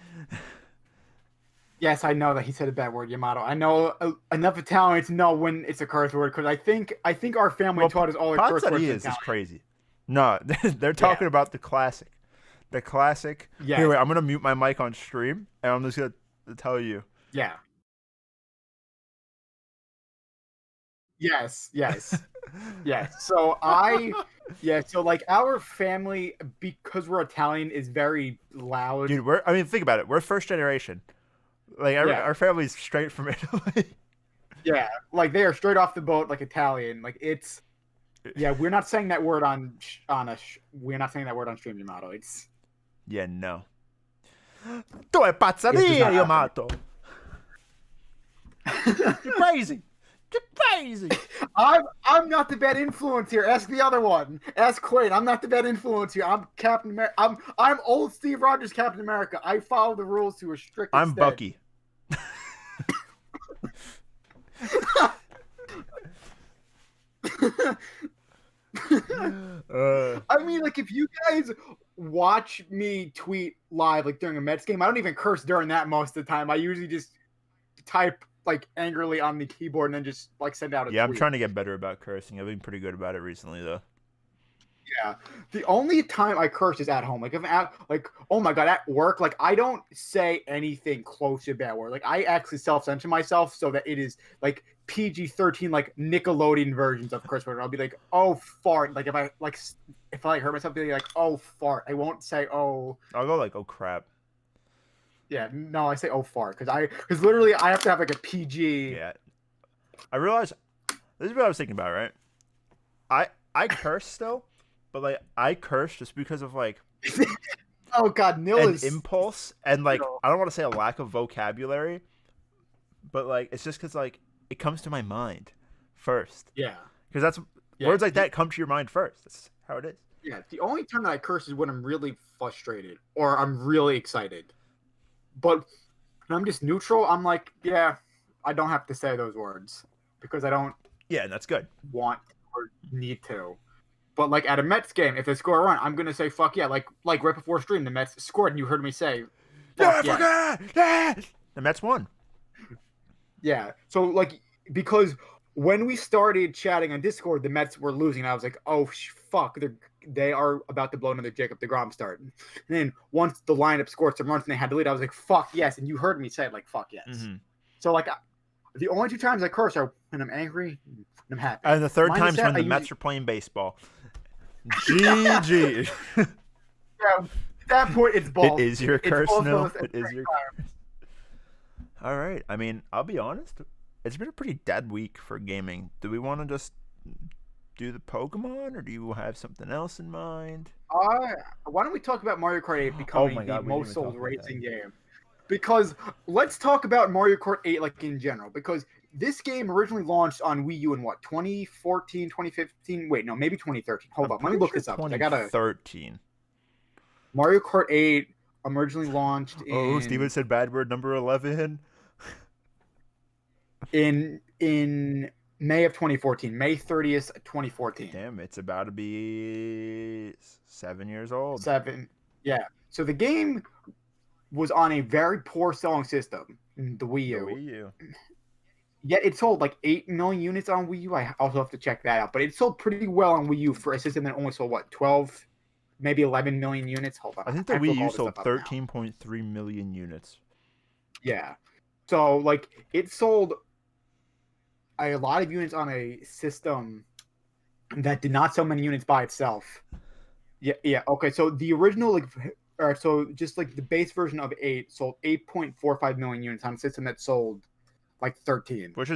Yes, I know that he said a bad word, Yamato. I know enough Italian to know when it's a curse word because I think our family taught us all the curse words. Pazzeria is crazy. No, they're talking about the classic. The classic. Yeah. Here, wait, I'm gonna mute my mic on stream, and I'm just gonna tell you. Yeah. Yes. Yes. So so like our family, because we're Italian, is very loud. Dude, think about it. We're first generation. Like our family's straight from Italy. Yeah, like they are straight off the boat, like Italian. Like it's. Yeah, we're not saying that word we're not saying that word on stream, Yamato. It's. Yeah, no. Tu è pazzeria, Yamato. You're crazy. You're crazy. I'm not the bad influence here. Ask the other one. Ask Quaid. I'm not the bad influence here. I'm Captain America. I'm old Steve Rogers, Captain America. I follow the rules to a strict extent. I'm Bucky. I mean, like, if you guys watch me tweet live, like during a Mets game, I don't even curse during that most of the time. I usually just type like angrily on the keyboard and then just like send out a tweet. I'm trying to get better about cursing. I've been pretty good about it recently, though. Yeah. The only time I curse is at home. Like if I'm at like, oh my god, at work, like I don't say anything close to bad word. Like I actually self-censor myself so that it is like PG-13, like Nickelodeon versions of curse word. I'll be like, oh fart. Like if I hurt myself, I'll be like, oh fart. I won't say oh I'll go like, oh crap. yeah, no, I say oh fart because literally I have to have like a PG. Yeah. I realized this is what I was thinking about, right? I curse still, but like I curse just because of like Oh god, Nil an is impulse and like no. I don't want to say a lack of vocabulary, but like it's just because like it comes to my mind first Yeah. because that's Yeah. words like that come to your mind first. That's how it is. Yeah, the only time that I curse is when I'm really frustrated or I'm really excited. But when I'm just neutral, I'm like, yeah, I don't have to say those words because I don't Yeah, and that's good. want or need to. But like at a Mets game, if they score a run, I'm gonna say fuck yeah. Like right before stream, the Mets scored and you heard me say Yeah, fuck I yes. forgot. Yeah, the Mets won. Yeah. So like because when we started chatting on Discord, the Mets were losing. And I was like, oh fuck, they are about to blow another Jacob deGrom start. And then once the lineup scored some runs and they had to lead, I was like, fuck yes. And you heard me say it like fuck yes. Mm-hmm. So like the only two times I curse are when I'm angry and I'm happy. And the third Minus time's when that, the Mets are playing baseball. GG. Yeah, at that point it's both. It is your It's curse, both Nil. those at It the is same your time. curse. All right. I mean, I'll be honest. It's been a pretty dead week for gaming. Do we want to just do the Pokemon, or do you have something else in mind? Why don't we talk about Mario Kart 8 Oh becoming my the God, we didn't most even sold talk about that. racing game? Because let's talk about Mario Kart 8 like in general. Because this game originally launched on Wii U in what, 2014, 2015? Wait, no, maybe 2013. Hold I'm on, let me pretty look sure this up. I gotta 2013. Mario Kart 8 originally launched Oh, Steven said bad word number 11. in May of 2014, May 30th, 2014. Damn, it's about to be 7 years old. 7. Yeah. So the game was on a very poor selling system, the Wii The U. Wii U. Yet it sold like 8 million units on Wii U. I also have to check that out. But it sold pretty well on Wii U for a system that only sold, what, 12, maybe 11 million units? Hold on. I think the have to Wii look all U this sold stuff up now. 13.3 million units. Yeah. So, like, it sold a lot of units on a system that did not sell many units by itself. Yeah. Okay, so the original, like, or so just like the base version of 8 sold 8.45 million units on a system that sold like 13. That's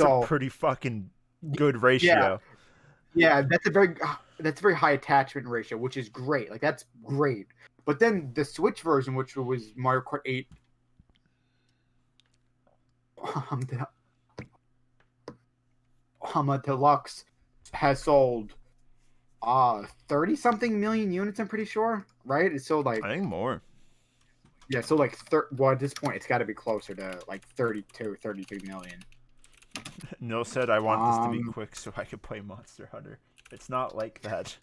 a So, pretty fucking good yeah, ratio. yeah, that's a very high attachment ratio, which is great. Like that's great. But then the Switch version, which was Mario Kart 8 Deluxe, has sold 30 something million units, I'm pretty sure, right? It's sold like I think more. yeah, so like well at this point it's got to be closer to like 32, 33 million. Nil said I want this to be quick so I could play Monster Hunter. It's not like that.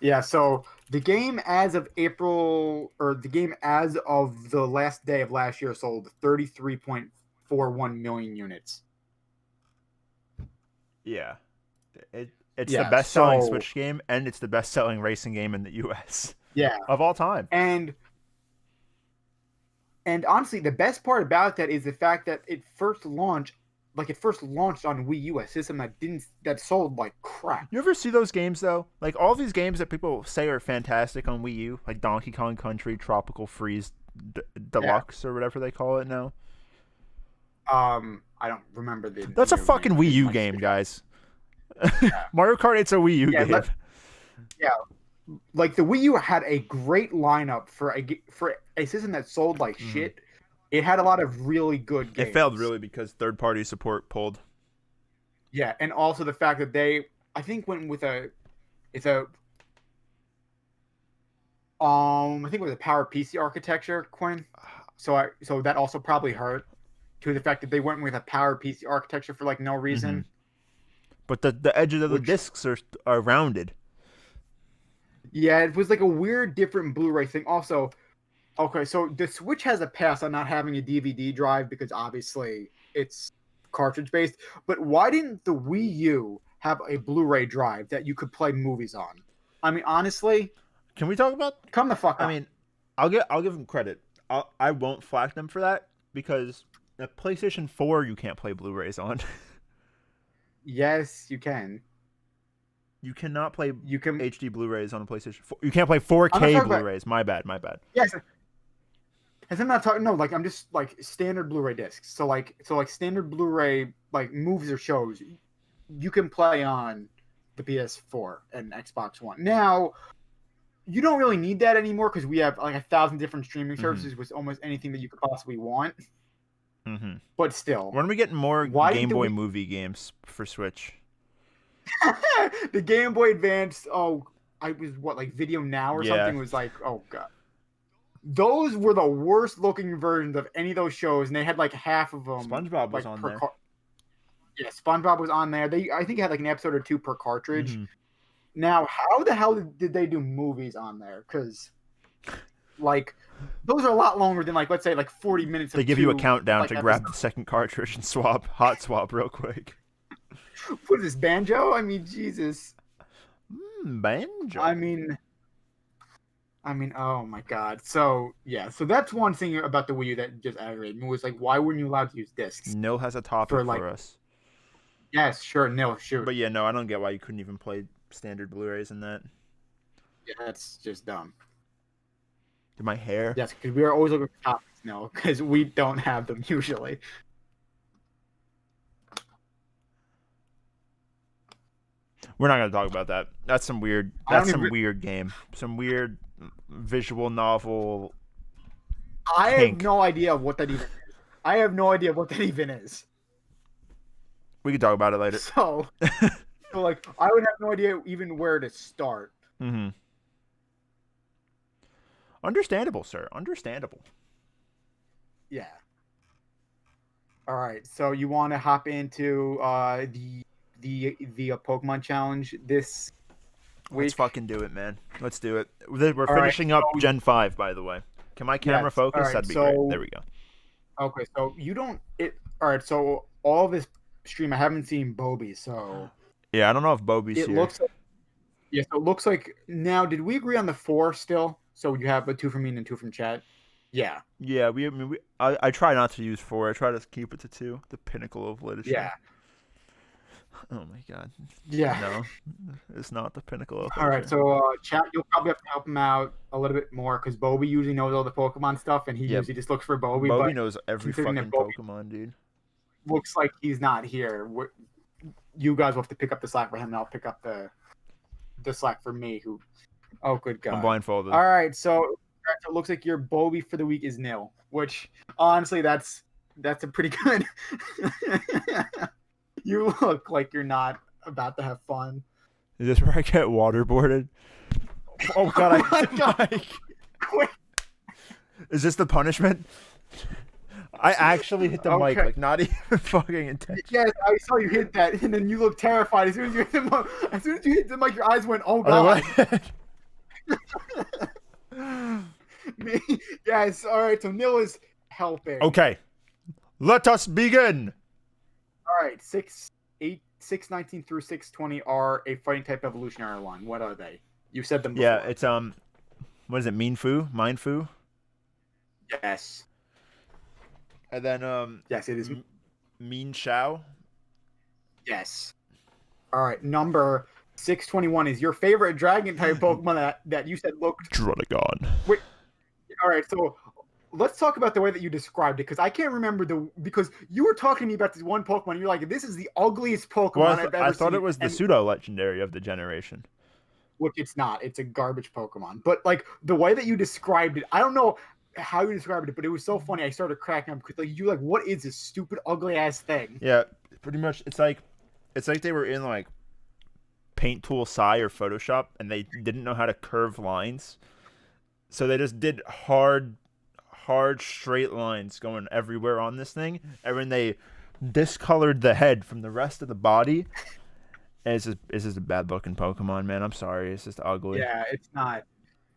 Yeah, so the game as of April, or the game as of the last day of last year sold 33.41 million units. Yeah. It's the Yeah, best selling so Switch game and it's the best selling racing game in the US yeah, of all time. and honestly, the best part about that is the fact that it first launched on Wii U, a system that sold like crap. You ever see those games though? Like all these games that people say are fantastic on Wii U, like Donkey Kong Country, Tropical Freeze Deluxe or whatever they call it now. I don't remember the. That's a new fucking name. Wii U game, guys. Yeah. Mario Kart 8's a Wii U game. Yeah, like the Wii U had a great lineup for a system that sold like shit. It had a lot of really good games. It failed really because third-party support pulled. Yeah, and also the fact that I think went with I think it was a Power PC architecture, Quinn. So that also probably hurt to the fact that they went with a Power PC architecture for like no reason. But the edges of the discs are rounded. Yeah, it was like a weird, different Blu-ray thing. Also, okay, so the Switch has a pass on not having a DVD drive because obviously it's cartridge based. But why didn't the Wii U have a Blu-ray drive that you could play movies on. I mean, honestly, Can we talk about? come the fuck I on. mean, I'll give them credit. I won't flack them for that because the PlayStation 4 you can't play Blu-rays on. Yes, you can. You cannot play You can. HD Blu-rays on a PlayStation 4. You can't play I'm not 4K talking about. Blu-rays. My bad. Yes, as I'm not talking. No, like I'm just like standard Blu-ray discs. So like standard Blu-ray like movies or shows, you can play on the PS4 and Xbox One. Now, you don't really need that anymore because we have like 1,000 different streaming services with almost anything that you could possibly want. Mm-hmm. But still, When are we getting more why Game did Boy we... movie games for Switch? the Game Boy Advance? Oh, I was like Video Now or Yeah. something was like, oh god. Those were the worst looking versions of any of those shows, and they had like half of them. SpongeBob was like, on there. Yeah, SpongeBob was on there. I think had like an episode or two per cartridge. Mm-hmm. Now, how the hell did they do movies on there? Because, like, those are a lot longer than like let's say like 40 minutes. They give you a two, countdown like, to grab the second cartridge and hot swap real quick. What is this, Banjo? I mean, Jesus. Banjo. I mean, oh my god. So yeah, so that's one thing about the Wii U that just aggravated me was like, why weren't you allowed to use discs? Nil has a topic for us. Yes, sure, Nil, shoot. But yeah, no, I don't get why you couldn't even play standard Blu-rays in that. Yeah, that's just dumb. Did my hair? Yes, because we are always looking for topics, Nil, because we don't have them usually. We're not gonna talk about that. That's some weird. That's some weird game. Some weird visual novel. I have no idea what that even is. I have no idea what that even is. We can talk about it later. So like, I would have no idea even where to start. Mm-hmm. Understandable, sir. Understandable. Yeah. All right. So you want to hop into the Pokemon challenge this week? Let's fucking do it, man. Let's do it. We're finishing up Gen 5, by the way. Can my camera focus? Right, That'd be great. There we go. Okay, so you don't... All right, so all this stream, I haven't seen Bobby, so... Yeah, I don't know if Bobby's here. Looks like... Yeah, so it looks like... Now, did we agree on the 4 still? So you have 2 from me and 2 from chat? Yeah. Yeah, I try not to use 4. I try to keep it to 2. The pinnacle of literature. Yeah. Oh my god. Yeah. No, it's not the pinnacle of literature. All right, so chat, you'll probably have to help him out a little bit more because Bobby usually knows all the Pokemon stuff, and he usually just looks for Bobby. Bobby knows every fucking Pokemon, dude. Looks like he's not here. You guys will have to pick up the slack for him, and I'll pick up the slack for me. Oh, good God. I'm blindfolded. All right, so it looks like your Bobby for the week is nil, which honestly, that's a pretty good. You look like you're not about to have fun. Is this where I get waterboarded? Oh god, I hit the mic. Wait. Is this the punishment? I actually hit the mic, like not even fucking intentional. Yes, I saw you hit that, and then you look terrified. As soon as you hit the mic, your eyes went, "Oh god." Yes, all right. So Nil is helping. Okay, let us begin. All right, 619 through 620 are a fighting type evolutionary line. What are they? You said them before. Yeah, it's what is it? Mindfu? Yes. And then yes, it is. Mean Shao. Yes. All right, number 621 is your favorite dragon type Pokemon that you said looked. Druddigon. Wait. All right, so let's talk about the way that you described it, because I can't remember because you were talking to me about this one Pokemon. And you're like, this is the ugliest Pokemon I've ever seen. I thought it was the pseudo legendary of the generation. Look, it's not. It's a garbage Pokemon. But like the way that you described it, I don't know how you described it, but it was so funny. I started cracking up because you're like, what is this stupid, ugly ass thing? Yeah, pretty much. It's like they were in like Paint Tool Sai or Photoshop, and they didn't know how to curve lines, so they just did hard straight lines going everywhere on this thing, and when they discolored the head from the rest of the body, and it's just a bad looking Pokemon, man. I'm sorry, it's just ugly. Yeah, it's not.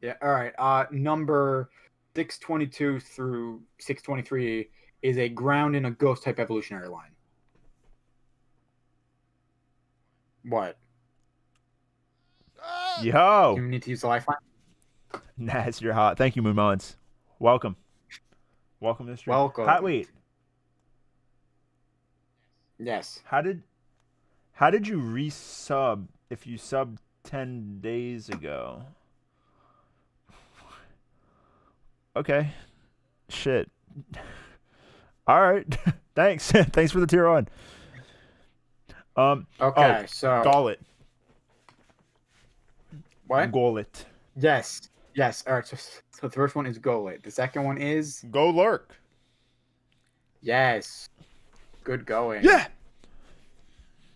Yeah, all right. Number 622 through 623 is a ground and a ghost type evolutionary line. What? Yo, You need to use the lifeline? Naz, you're hot. Thank you, Moomons. Welcome. Welcome to the stream. Welcome. Wait, Yes. how did you resub if you subbed 10 days ago? Okay. Shit. All right. Thanks. Thanks for the tier on. Okay, so Gullet. what? Gullet. Yes. Yes. All right. So the first one is Golet. The second one is Go lurk. yes. Good going. Yeah.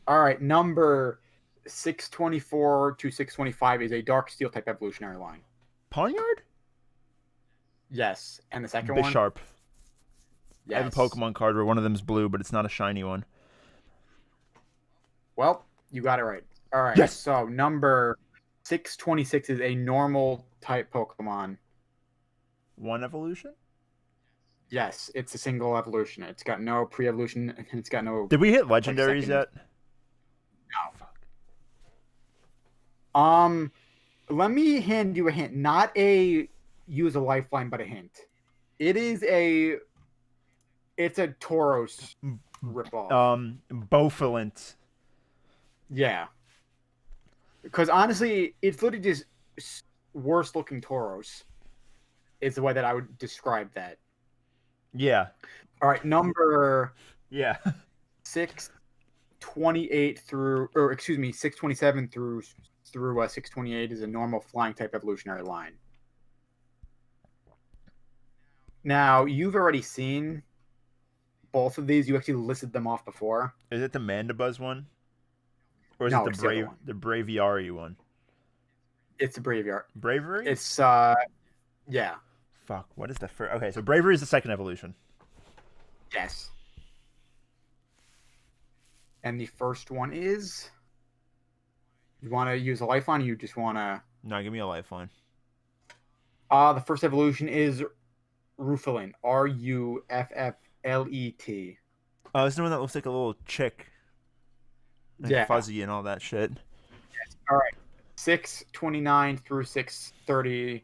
All right. Number 624 to 625 is a Dark Steel type evolutionary line. Pawnyard? Yes. And the second one? Bisharp. Yes. I have a Pokemon card where one of them's blue, but it's not a shiny one. Well, you got it right. All right. Yes. So number 626 is a normal type Pokemon. One evolution? Yes, it's a single evolution. It's got no pre-evolution, and it's got no. Did we hit legendaries second- yet? No. Let me hand you a hint. Not a use a lifeline, but a hint. It's a Tauros ripoff. Bofilint. Yeah. Because honestly, it's literally just worse looking Tauros. Is the way that I would describe that. Yeah. All right, number Yeah. 628 through, or excuse me, 627 through 628 is a normal flying type evolutionary line. Now, you've already seen both of these. You actually listed them off before. Is it the Mandibuzz one? Or is No, it it's the other one. the Braviary one? It's a Braviary. Bravery? It's yeah. Fuck, what is the first? Okay, so Bravery is the second evolution. Yes. And the first one is, you want to use a lifeline, or you just want to... No, give me a lifeline. The first evolution is Rufflet. Rufflet. Oh, this is the one that looks like a little chick. Like Yeah. Fuzzy and all that shit. Yes. All right. 629 through 630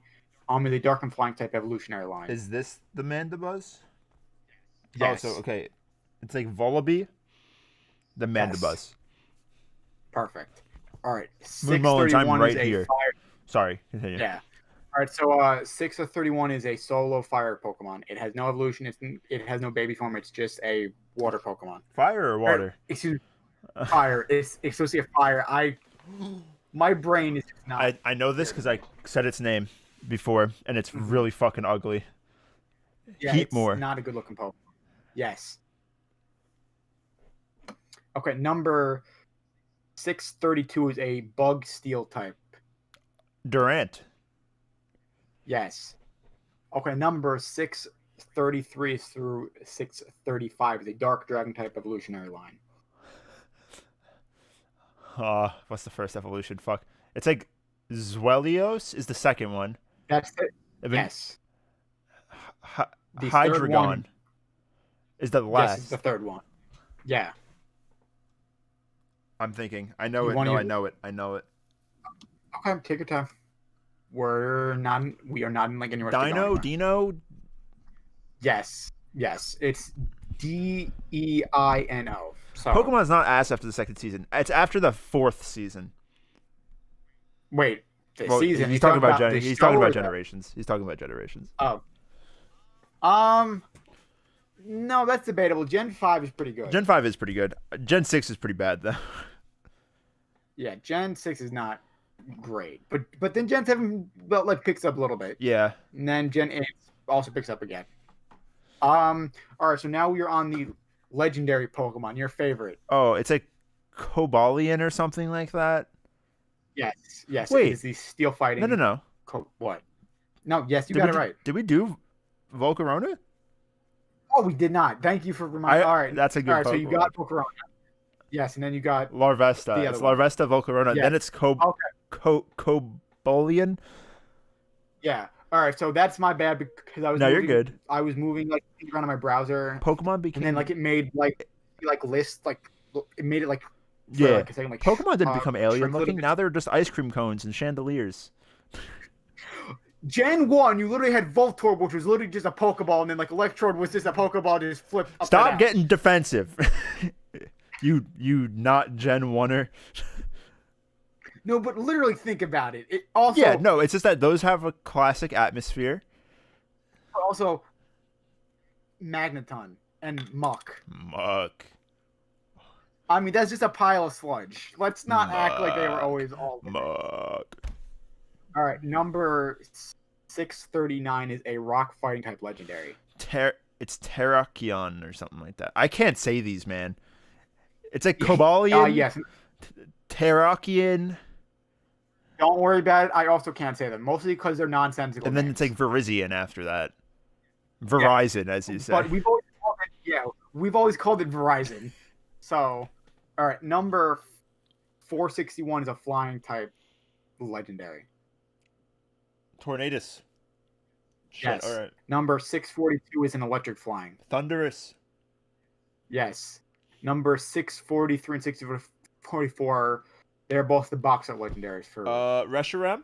on the dark and flying type evolutionary line. Is this the Mandibuzz? Yes. Oh, so okay. It's like Volibee, the Mandibuzz. Yes. Perfect. All right. Moon Mullins, I'm 631 right is a here. fire. Sorry, continue. Yeah. All right. So 631 is a solo fire Pokemon. It has no evolution. It has no baby form. It's just a water Pokemon. Fire or water? Or, excuse me. Fire. It's associated fire. My brain is just not. I know this because I said its name before, and it's really fucking ugly. Yeah, Heat it's more. not a good looking Pokemon. Yes. Okay, number 632 is a bug steel type. Durant. Yes. Okay, number 633 through 635 is a dark dragon type evolutionary line. What's the first evolution? Fuck. It's like Zwelios is the second one. That's it. Even Yes. The third Hydreigon one- is the last. Yes, it's the third one. Yeah. I'm thinking. I know You it. wanna No, I use- know it. I know it. Okay, take your time. We are not in like any rush to go Dino? anywhere. Dino? Yes. It's Deino. So Pokemon's not ass after the second season. It's after the fourth season. wait, the Well, season. He's talking about the he's show talking or about the- generations. He's talking about generations. Oh. No, that's debatable. Gen 5 is pretty good. Gen 5 is pretty good. Gen 6 is pretty bad though. Yeah, Gen 6 is not great. But then Gen 7 picks up a little bit. Yeah. And then Gen 8 also picks up again. All right, so now we are on the legendary Pokemon, your favorite. Oh, it's like Cobalion or something like that. Yes. Wait. It is the steel fighting. No. What? No, yes, you Did got we it do- right. Did we do Volcarona? Oh, we did not. Thank you for reminding. All right. That's a good All right, so you Pokemon. got Volcarona. Yes, and then you got Larvesta. The It's other one. Larvesta, Volcarona. Yeah. Then it's Cobalion. yeah. All right, so that's my bad because I was. No, you're moving, good. I was moving around on my browser, Pokemon became and then it made lists it made it for Yeah. like a second. Like Pokemon didn't become alien shrink a little looking. bit. Now they're just ice cream cones and chandeliers. Gen 1, you literally had Voltorb, which was literally just a Pokeball, and then like Electrode was just a Pokeball just flipped upside Stop down. getting defensive. you not Gen 1er. No, but literally think about it. It also Yeah, no, it's just that those have a classic atmosphere. also Magneton and Muck. Muck. I mean, that's just a pile of sludge. Let's not act like they were Muck. always all. Muck. All right, number 639 is a rock fighting type legendary. It's Terrakion or something like that. I can't say these, man. It's a Cobalion. Yes. Terrakion. Don't worry about it. I also can't say them, mostly because they're nonsensical. And then names. it's like Verizion after that. Verizon, as you say. But we've always called it Verizon. So, all right, number 461 is a flying type legendary. Tornadus. Yes. All right. Number 642 is an electric flying. Thunderous. Yes. Number 643 and 644, they're both the box set legendaries for. Reshiram.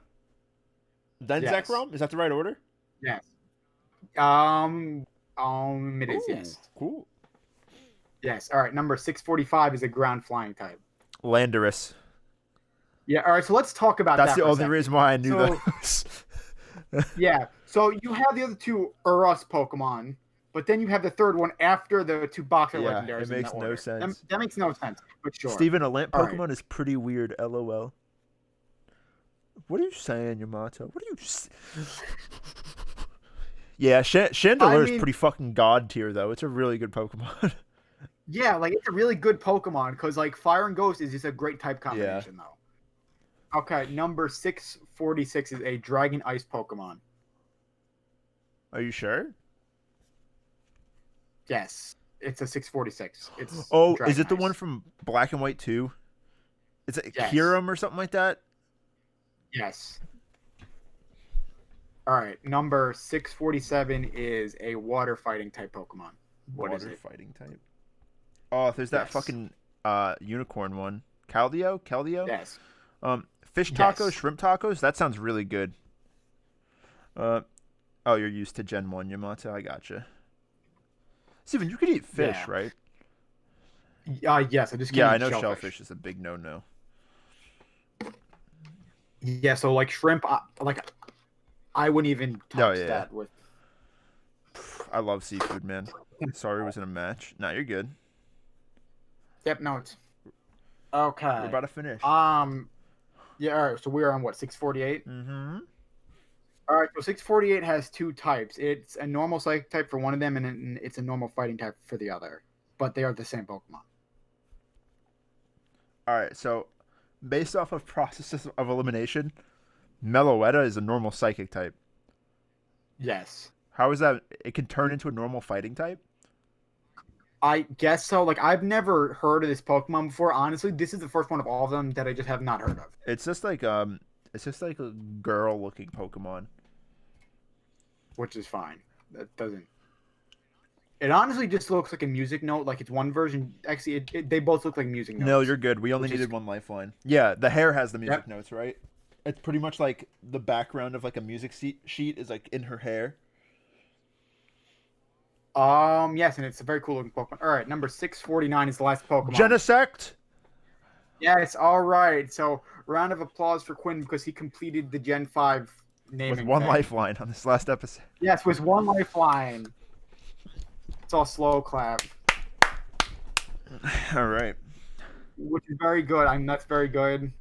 Denzekrom. Is that the right order? Yes. It is, yes. Cool. Yes. All right. Number 645 is a ground flying type. Landorus. Yeah. All right. So let's talk about That's that. the only reason why I knew So- those. Yeah. So you have the other two Urus Pokemon, but then you have the third one after the two boxer Yeah, legendaries. it makes no sense. That makes no sense. But sure. Steven, a lamp All Pokemon right. is pretty weird. LOL. What are you saying, Yamato? What are you? Yeah, Chandelure is pretty fucking god tier though. It's a really good Pokemon. Yeah, like it's a really good Pokemon because like Fire and Ghost is just a great type combination though. Okay, number 646 is a Dragon Ice Pokemon. Are you sure? Yes, it's a 646. It's Is it the Dragon one Ice. from Black and White 2? Is it Yes. Kyurem or something like that? Yes. All right, number 647 is a water fighting type Pokemon. What is Water it? fighting type. Oh, there's that Yes. fucking unicorn one. Keldeo? Yes. Fish tacos, Yes. shrimp tacos? That sounds really good. Oh, you're used to Gen 1, Yamato. I gotcha. Steven, you could eat fish, Yeah. right? Yes, I just can't Yeah, I eat know shellfish. shellfish is a big no-no. Yeah, so like shrimp, I wouldn't even touch that with. I love seafood, man. Sorry it was in a match. No, you're good. Yep, no, it's okay. We're about to finish. Yeah, all right. So we're on what 648. Mm-hmm. All right, so 648 has two types. It's a normal psychic type for one of them, and it's a normal fighting type for the other. But they are the same Pokemon. All right, so based off of process of elimination, Meloetta is a normal psychic type. Yes. How is that? It can turn into a normal fighting type? I guess so. Like, I've never heard of this Pokemon before. Honestly, this is the first one of all of them that I just have not heard of. It's just like a girl-looking Pokemon. Which is fine. That doesn't. It honestly just looks like a music note. Like it's one version. Actually, they both look like music notes. No, you're good. We only needed one lifeline. Yeah, the hair has the music Yep. notes, right? It's pretty much like the background of like a music sheet is like in her hair. Yes, and it's a very cool looking Pokemon. All right, number 649 is the last Pokemon. Genesect. Yes, all right. So, round of applause for Quinn because he completed the Gen 5 naming. With one thing. lifeline on this last episode. Yes, with one lifeline. It's all slow clap, All right. which is very good. That's very good.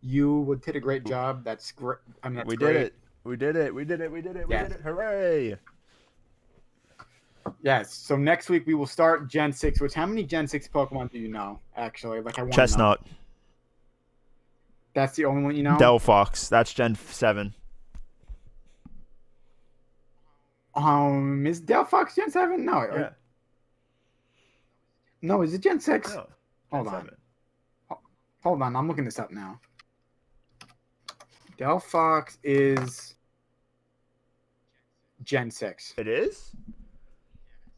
You did a great job. That's great. I mean, that's We great. did it. We did it. We did it. We did it. We Yes. did it. Hooray. Yes. So next week we will start Gen 6. Which how many Gen 6 Pokemon do you know? Actually, like I want to know. Chestnut. That's the only one you know. Delphox. That's Gen 7. Is Delphox Gen 7? No. Yeah. No, is it Gen 6? No. Hold Gen on. 7. Hold on, I'm looking this up now. Delphox is Gen 6. It is?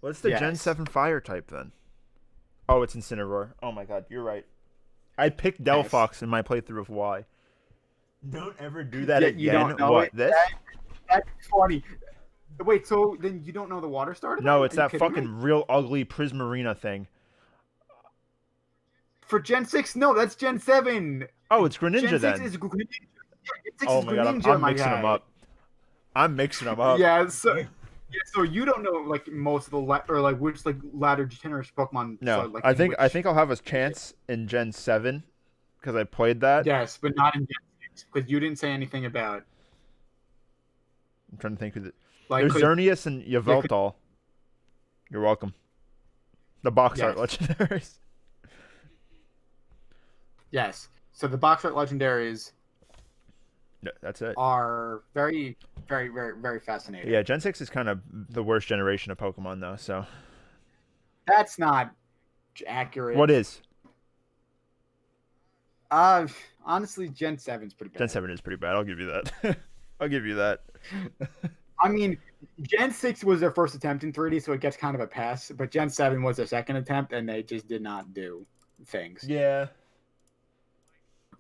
What's the Gen Yes. 7 fire type then? Oh, it's Incineroar. Oh my god, you're right. I picked Yes. Delphox in my playthrough of Y. Don't ever do that Yet you again. don't know What, it. this? That's funny. Wait, so then you don't know the water starter? No, Then? it's Are you that kidding me? fucking real ugly Prismarina thing. For Gen 6, no, that's Gen 7. Oh, it's Gen Greninja 6 then. is Greninja. Yeah, Gen 6 Oh is my god, Greninja, I'm my mixing them guy. up. I'm mixing them up. Yeah, so you don't know like most of the or like which like latter generation Pokemon. So No, like I in think which I'll have a chance in Gen 7 because I played that. yes, but not in Gen 6 because you didn't say anything about I'm trying to think of it. like There's Xerneas and yeah, Yveltal. You're welcome. The box art yes, legendaries. yes. So the box art legendaries Yeah, that's it. are very, very, very, very fascinating. Yeah, Gen 6 is kind of the worst generation of Pokemon though, so. That's not accurate. What is? Honestly, Gen 7's pretty bad. Gen 7 is pretty bad. I'll give you that. I'll give you that. I mean, Gen 6 was their first attempt in 3D, so it gets kind of a pass. But Gen 7 was their second attempt, and they just did not do things. Yeah.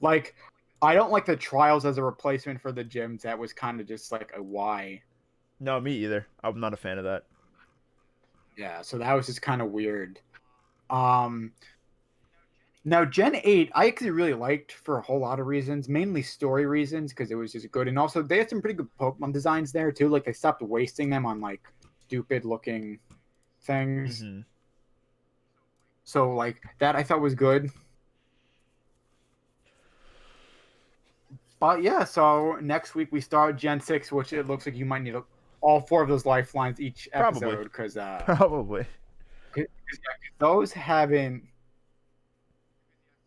Like, I don't like the trials as a replacement for the gyms. That was kind of just like a why. No, me either. I'm not a fan of that. Yeah, so that was just kind of weird. Now Gen 8, I actually really liked for a whole lot of reasons, mainly story reasons, because it was just good. And also, they had some pretty good Pokemon designs there, too. Like, they stopped wasting them on, like, stupid-looking things. Mm-hmm. So, like, that I thought was good. But, yeah, so next week we start Gen 6, which it looks like you might need all 4 of those lifelines each episode. Because Probably. those haven't...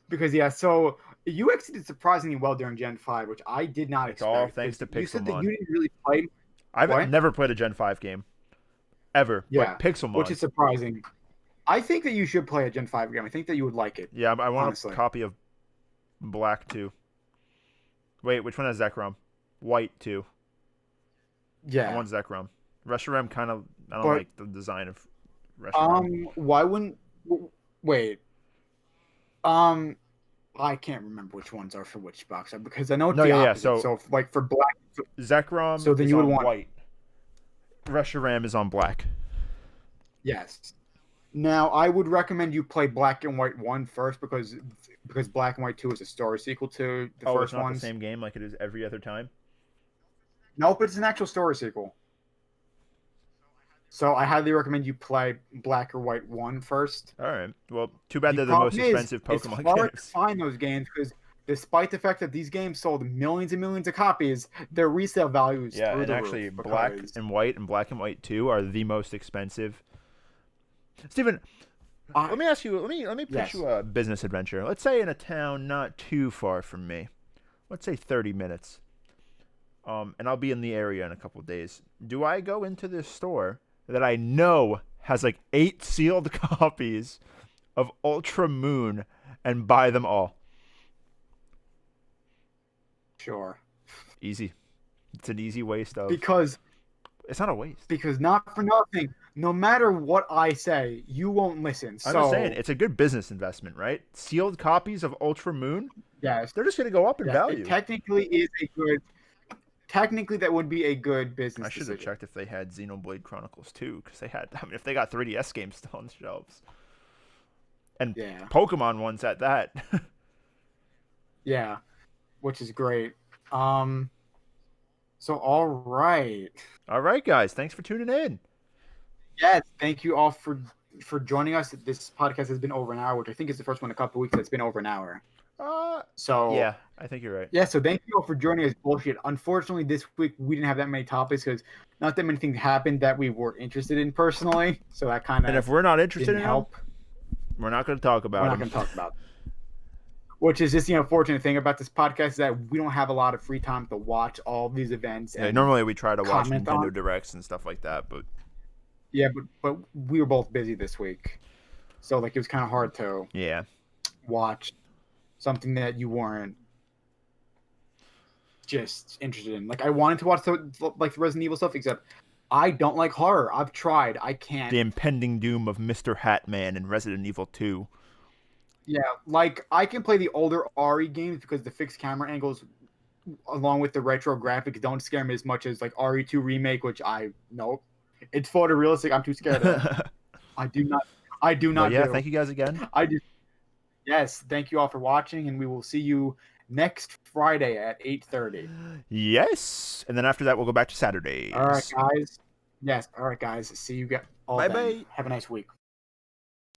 Because, yeah, so you actually did surprisingly well during Gen 5, which I did not It's expect. all thanks to Pixelmon. You said that you didn't really play... I've never played a Gen 5 game. Ever. Yeah. But Pixelmon. Which is surprising. I think that you should play a Gen 5 game. I think that you would like it. Yeah, I want honestly. a copy of Black, too. Wait, which one has Zekrom? White, too. Yeah. I want Zekrom. Reshiram kind of... I don't like the design of Reshiram. Why wouldn't... Wait. I can't remember which ones are for which box art because I know it's the opposite. So, like for black, Zekrom so then is you would on want white. Reshiram is on black. Yes. Now I would recommend you play Black and White 1 first because Black and White 2 is a story sequel to the first it's not ones. the same game like it is every other time? Nope, it's an actual story sequel. So I highly recommend you play Black or White 1 first. All right. Well, too bad they're the most expensive Pokemon it's hard games. to find those games because despite the fact that these games sold millions and millions of copies, their resale value is through the actually, roof Black and White and Black and White 2 are the most expensive. Steven, let me ask you. Let me pitch you a business adventure. Let's say in a town not too far from me. Let's say 30 minutes. And I'll be in the area in a couple of days. Do I go into this store that I know has like 8 sealed copies of Ultra Moon and buy them all? Sure. Easy. It's an easy waste of... Because... It's not a waste. Because not for nothing, no matter what I say, you won't listen. I'm just saying, it's a good business investment, right? Sealed copies of Ultra Moon? Yes. They're just going to go up in value. It technically is a good... Technically, that would be a good business I should have checked if they had Xenoblade Chronicles 2, because they had... I mean, if they got 3DS games still on the shelves. And Pokemon ones at that. Yeah. Which is great. So, all right. All right, guys. Thanks for tuning in. Yes, thank you all for joining us. This podcast has been over an hour, which I think is the first one in a couple of weeks that's been over an hour. So yeah, I think you're right. Yeah, so thank you all for joining us. Bullshit. Unfortunately, this week we didn't have that many topics because not that many things happened that we were interested in personally. So that kind of and if we're not interested in help, we're not going to talk about. We're not going to talk about. Which is just the unfortunate thing about this podcast is that we don't have a lot of free time to watch all these events. Yeah, normally we try to watch Nintendo Directs and stuff like that, but but we were both busy this week, so like it was kind of hard to watch something that you weren't just interested in. Like I wanted to watch the Resident Evil stuff, except I don't like horror. I've tried. I can't. The impending doom of Mr. Hatman in Resident Evil 2. Yeah, like I can play the older RE games because the fixed camera angles, along with the retro graphics, don't scare me as much as like RE2 remake, which I nope, it's photorealistic. I'm too scared of. I do not. I do But not yeah, do. thank you guys again. I do. Yes, thank you all for watching, and we will see you next Friday at 8:30. Yes. And then after that, we'll go back to All right, Saturdays. guys. Yes, all right, guys. See you all Bye then. bye. Have a nice week.